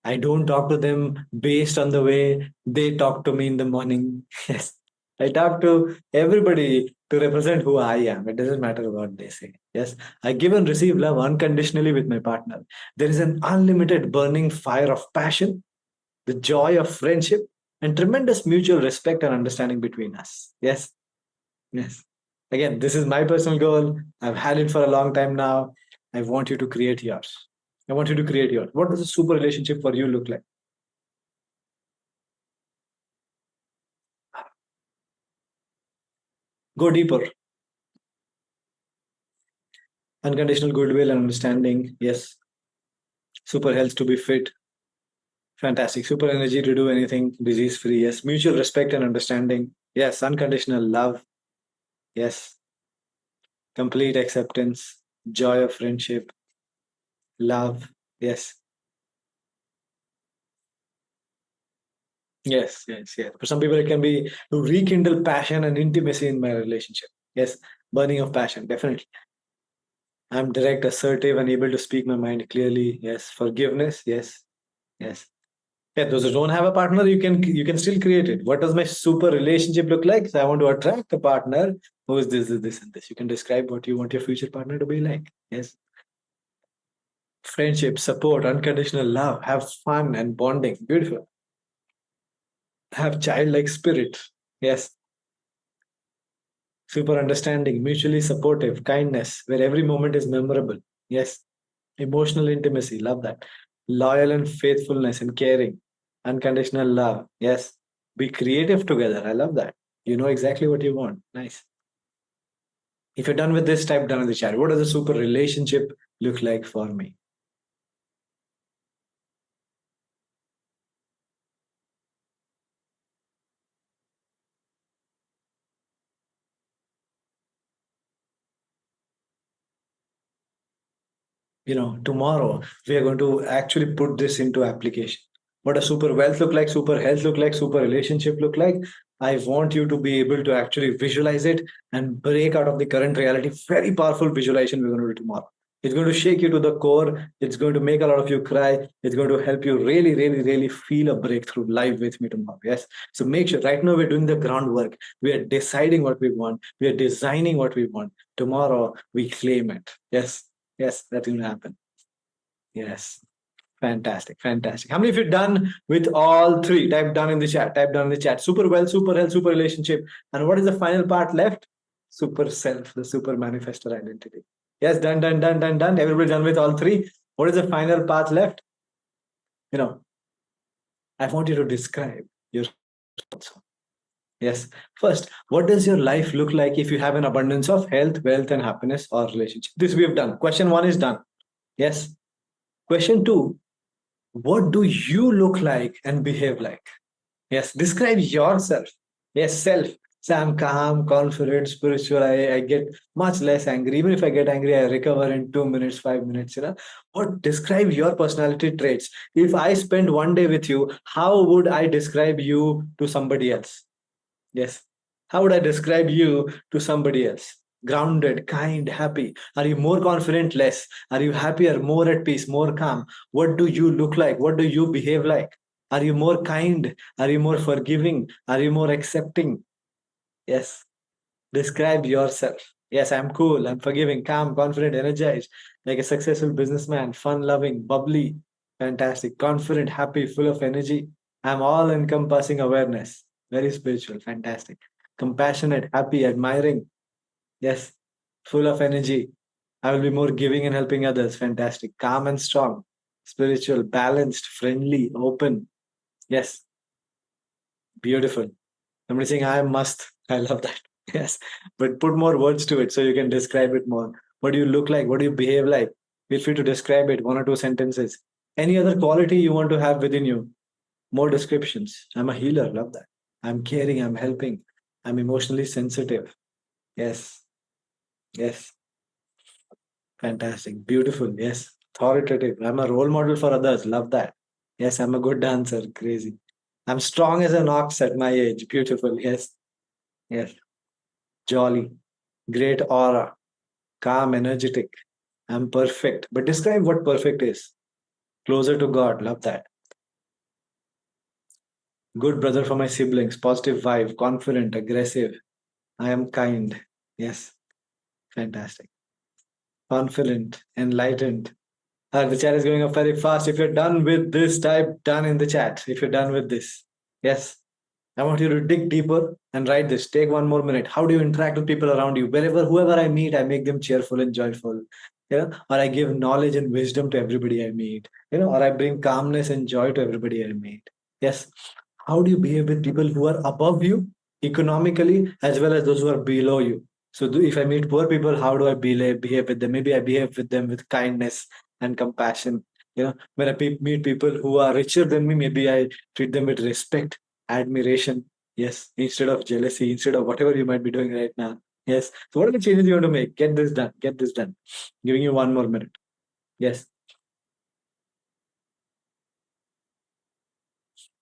I don't talk to them based on the way they talk to me in the morning. Yes. I talk to everybody to represent who I am. It doesn't matter what they say. Yes. I give and receive love unconditionally with my partner. There is an unlimited burning fire of passion, the joy of friendship, and tremendous mutual respect and understanding between us. Yes. Yes. Again, this is my personal goal. I've had it for a long time now. I want you to create yours. I want you to create yours. What does a super relationship for you look like? Go deeper. Unconditional goodwill and understanding. Yes. Super health to be fit. Fantastic. Super energy to do anything disease free. Yes. Mutual respect and understanding. Yes. Unconditional love. Yes. Complete acceptance. Joy of friendship. Love. Yes. Yes. Yes. Yes. For some people, it can be to rekindle passion and intimacy in my relationship. Yes. Burning of passion. Definitely. I'm direct, assertive, and able to speak my mind clearly. Yes. Forgiveness. Yes. Yes. Yeah, those who don't have a partner, you can still create it. What does my super relationship look like? So I want to attract a partner who is this, and this. You can describe what you want your future partner to be like. Yes. Friendship, support, unconditional love, have fun and bonding. Beautiful. Have childlike spirit. Yes. Super understanding, mutually supportive, kindness, where every moment is memorable. Yes. Emotional intimacy. Love that. Loyal and faithfulness and caring. Unconditional love. Yes. Be creative together. I love that. You know exactly what you want. Nice. If you're done with this, type down in the chat. What does a super relationship look like for me? Tomorrow we are going to actually put this into application. What a super wealth look like, super health look like, super relationship look like. I want you to be able to actually visualize it and break out of the current reality. Very powerful visualization we're going to do tomorrow. It's going to shake you to the core. It's going to make a lot of you cry. It's going to help you really, really, really feel a breakthrough live with me tomorrow. Yes. So make sure right now we're doing the groundwork. We are deciding what we want. We are designing what we want. Tomorrow we claim it. Yes. Yes, that's going to happen. Yes. Fantastic. Fantastic. How many of you done with all three? Type down in the chat. Type down in the chat. Super well, super health, super relationship. And what is the final part left? Super self, the super manifestor identity. Yes, done, done, done, done, done. Everybody done with all three. What is the final part left? You know, I want you to describe your also. Yes. First, what does your life look like if you have an abundance of health, wealth, and happiness or relationship? This we have done. Question one is done. Yes. Question two, what do you look like and behave like? Yes, describe yourself. Yes, self. Say, I'm calm, confident, spiritual. I get much less angry. Even if I get angry, I recover in 2 minutes, 5 minutes. What describe your personality traits? If I spend one day with you, how would I describe you to somebody else? Yes. How would I describe you to somebody else? Grounded, kind, happy. Are you more confident, less? Are you happier, more at peace, more calm? What do you look like? What do you behave like? Are you more kind? Are you more forgiving? Are you more accepting? Yes. Describe yourself. Yes, I'm cool. I'm forgiving, calm, confident, energized, like a successful businessman, fun loving, bubbly, fantastic, confident, happy, full of energy. I'm all encompassing awareness. Very spiritual, fantastic. Compassionate, happy, admiring. Yes, full of energy. I will be more giving and helping others. Fantastic. Calm and strong. Spiritual, balanced, friendly, open. Yes, beautiful. Somebody saying, I must. I love that. Yes. But put more words to it so you can describe it more. What do you look like? What do you behave like? Feel free to describe it, one or two sentences. Any other quality you want to have within you? More descriptions. I'm a healer. Love that. I'm caring. I'm helping. I'm emotionally sensitive. Yes. Yes. Fantastic. Beautiful. Yes. Authoritative. I'm a role model for others. Love that. Yes. I'm a good dancer. Crazy. I'm strong as an ox at my age. Beautiful. Yes. Yes. Jolly, great aura, calm, energetic. I'm perfect. But describe what perfect is. Closer to God. Love that. Good brother for my siblings. Positive vibe. Confident. Aggressive. I am kind. Yes. Fantastic. Confident. Enlightened. The chat is going up very fast. If you're done with this, type done in the chat. If you're done with this. Yes. I want you to dig deeper and write this. Take 1 more minute. How do you interact with people around you? Whoever I meet, I make them cheerful and joyful. Or I give knowledge and wisdom to everybody I meet. Or I bring calmness and joy to everybody I meet. Yes. How do you behave with people who are above you economically as well as those who are below you? So if I meet poor people, how do I behave with them? Maybe I behave with them with kindness and compassion. When I meet people who are richer than me, maybe I treat them with respect, admiration. Yes, instead of jealousy, instead of whatever you might be doing right now. Yes. So what are the changes you want to make? Get this done. Get this done. Giving you 1 more minute. Yes.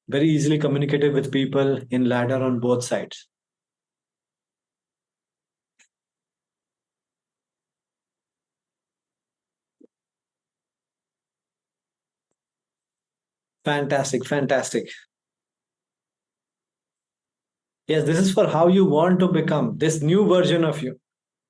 Very easily communicative with people in ladder on both sides. Fantastic, fantastic. Yes, this is for how you want to become this new version of you.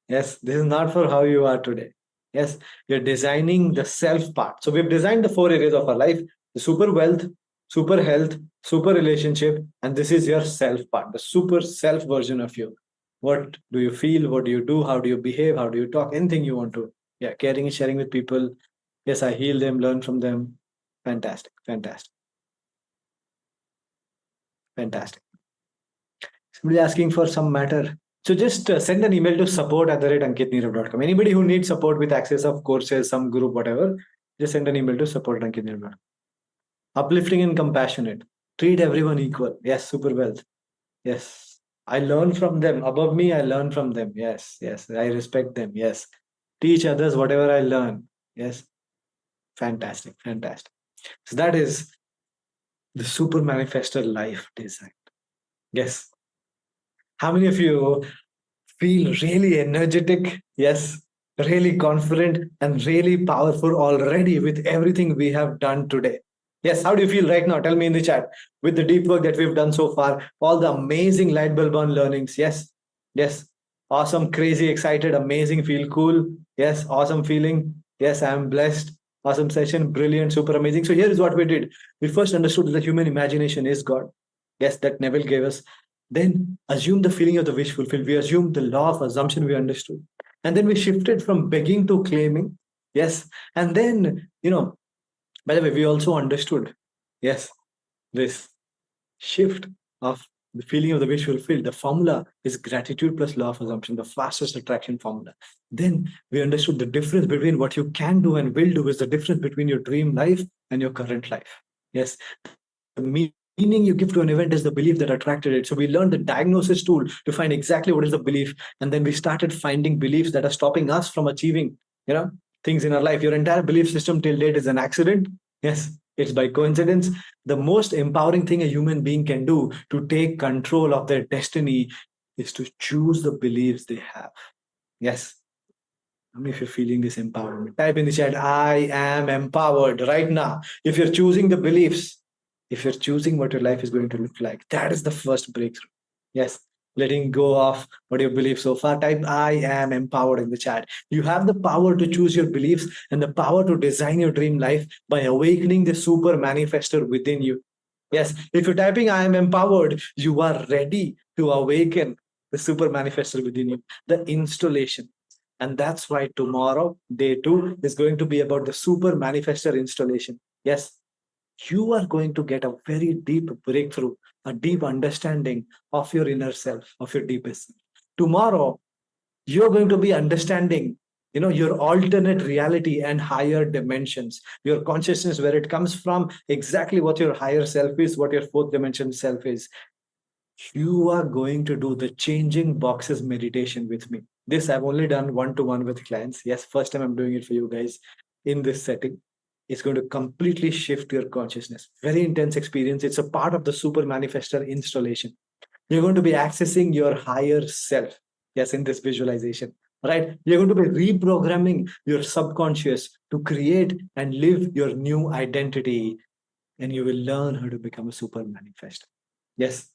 Yes, this is not for how you are today. Yes, you're designing the self part. So we've designed the four areas of our life: the super wealth, super health, super relationship, and this is your self part, the super self version of you. What do you feel? What do you do? How do you behave? How do you talk? Anything you want to. Yeah, caring and sharing with people. Yes, I heal them, learn from them. Fantastic, fantastic, fantastic. Somebody asking for some matter. So just send an email to support@ankitnirav.com. Anybody who needs support with access of courses, some group, whatever, just send an email to support@ankitnirav.com. Uplifting and compassionate. Treat everyone equal. Yes, super wealth. Yes. I learn from them. Above me, I learn from them. Yes, yes. I respect them. Yes. Teach others whatever I learn. Yes. Fantastic. Fantastic. So that is the super manifestor life design. Yes. How many of you feel really energetic, yes, really confident, and really powerful already with everything we have done today? Yes, how do you feel right now? Tell me in the chat. With the deep work that we've done so far, all the amazing light bulb on learnings. Yes, yes, awesome, crazy, excited, amazing, feel cool. Yes, awesome feeling. Yes, I'm blessed. Awesome session, brilliant, super amazing. So here is what we did. We first understood that the human imagination is God. Yes, that Neville gave us. Then assume the feeling of the wish fulfilled. We assumed the law of assumption we understood. And then we shifted from begging to claiming. Yes. And then, by the way, we also understood, yes, this shift of the feeling of the wish fulfilled. The formula is gratitude plus law of assumption, the fastest attraction formula. Then we understood the difference between what you can do and will do is the difference between your dream life and your current life. Yes. The meaning you give to an event is the belief that attracted it. So we learned the diagnosis tool to find exactly what is the belief. And then we started finding beliefs that are stopping us from achieving, things in our life. Your entire belief system till date is an accident. Yes, it's by coincidence. The most empowering thing a human being can do to take control of their destiny is to choose the beliefs they have. Yes. I mean, if you're feeling this empowerment, type in the chat, I am empowered right now. If you're choosing the beliefs, if you're choosing what your life is going to look like, that is the first breakthrough. Yes, letting go of what you believe so far. Type I am empowered in the chat. You have the power to choose your beliefs and the power to design your dream life by awakening the super manifester within you. Yes, if you're typing I am empowered, you are ready to awaken the super manifester within you, the installation. And that's why tomorrow, day two, is going to be about the super manifester installation. Yes, you are going to get a very deep breakthrough, a deep understanding of your inner self, of your deepest self. Tomorrow, you're going to be understanding, your alternate reality and higher dimensions, your consciousness, where it comes from, exactly what your higher self is, what your fourth dimension self is. You are going to do the changing boxes meditation with me. This I've only done one-to-one with clients. Yes, first time I'm doing it for you guys in this setting. It's going to completely shift your consciousness. Very intense experience. It's a part of the super manifester installation. You're going to be accessing your higher self. Yes, in this visualization, right? You're going to be reprogramming your subconscious to create and live your new identity, and you will learn how to become a super manifester. Yes,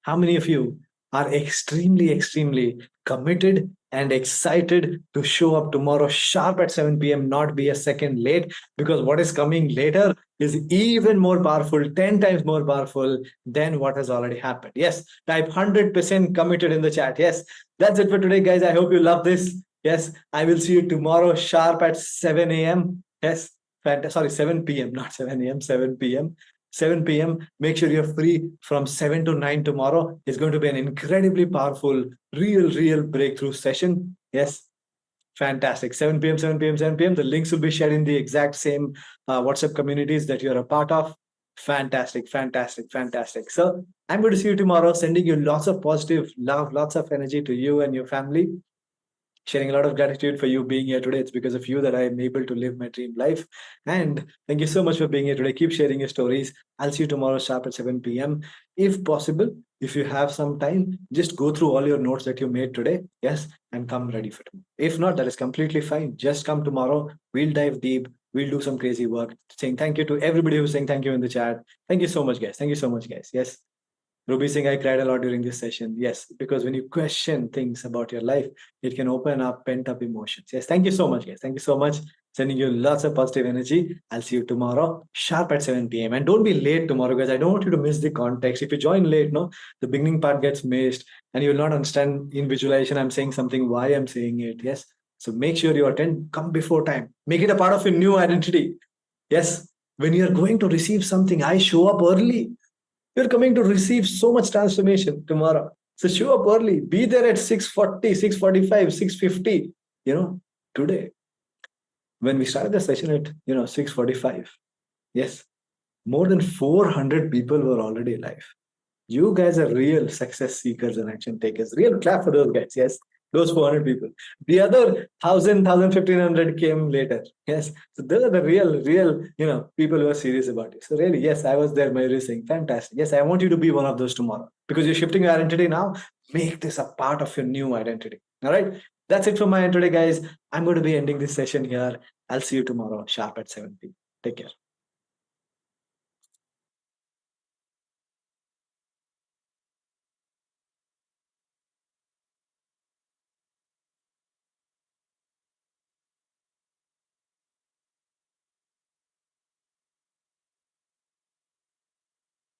how many of you are extremely, extremely committed and excited to show up tomorrow sharp at 7 p.m., not be a second late? Because what is coming later is even more powerful, 10 times more powerful than what has already happened. Yes, type 100% committed in the chat. Yes, that's it for today, guys. I hope you love this. Yes, I will see you tomorrow sharp at 7 a.m. Yes, sorry, 7 p.m., not 7 a.m., 7 p.m. 7 p.m. Make sure you're free from 7 to 9 tomorrow. It's going to be an incredibly powerful, real breakthrough session. Yes, fantastic. 7 p.m., 7 p.m., 7 p.m. The links will be shared in the exact same WhatsApp communities that you're a part of. Fantastic, fantastic, fantastic. So I'm going to see you tomorrow, sending you lots of positive love, lots of energy to you and your family, sharing a lot of gratitude for you being here today. It's because of you that I am able to live my dream life. And thank you so much for being here today. Keep sharing your stories. I'll see you tomorrow sharp at 7 p.m. If possible, if you have some time, just go through all your notes that you made today. Yes, and come ready for tomorrow. If not, that is completely fine. Just come tomorrow. We'll dive deep. We'll do some crazy work. Saying thank you to everybody who's saying thank you in the chat. Thank you so much, guys. Thank you so much, guys. Yes. Ruby Singh, I cried a lot during this session. Yes, because when you question things about your life, it can open up pent up emotions. Yes, thank you so much, guys. Thank you so much. Sending you lots of positive energy. I'll see you tomorrow, sharp at 7 p.m. And don't be late tomorrow, guys. I don't want you to miss the context. If you join late, no, the beginning part gets missed and you will not understand in visualization. I'm saying something, why I'm saying it. Yes. So make sure you attend, come before time. Make it a part of your new identity. Yes. When you're going to receive something, I show up early. You're coming to receive so much transformation tomorrow. So show up early. Be there at 6:40, 6:45, 6:50. Today, when we started the session at 6:45, yes, more than 400 people were already live. You guys are real success seekers and action takers. Real clap for those guys. Yes, those 400 people. The other 1,000, 1,500 came later. Yes, so those are the real, people who are serious about it. So really, yes, I was there. Mayuri saying, fantastic. Yes, I want you to be one of those tomorrow because you're shifting your identity now. Make this a part of your new identity. All right. That's it from my end today, guys. I'm going to be ending this session here. I'll see you tomorrow, sharp at 7 p.m. Take care.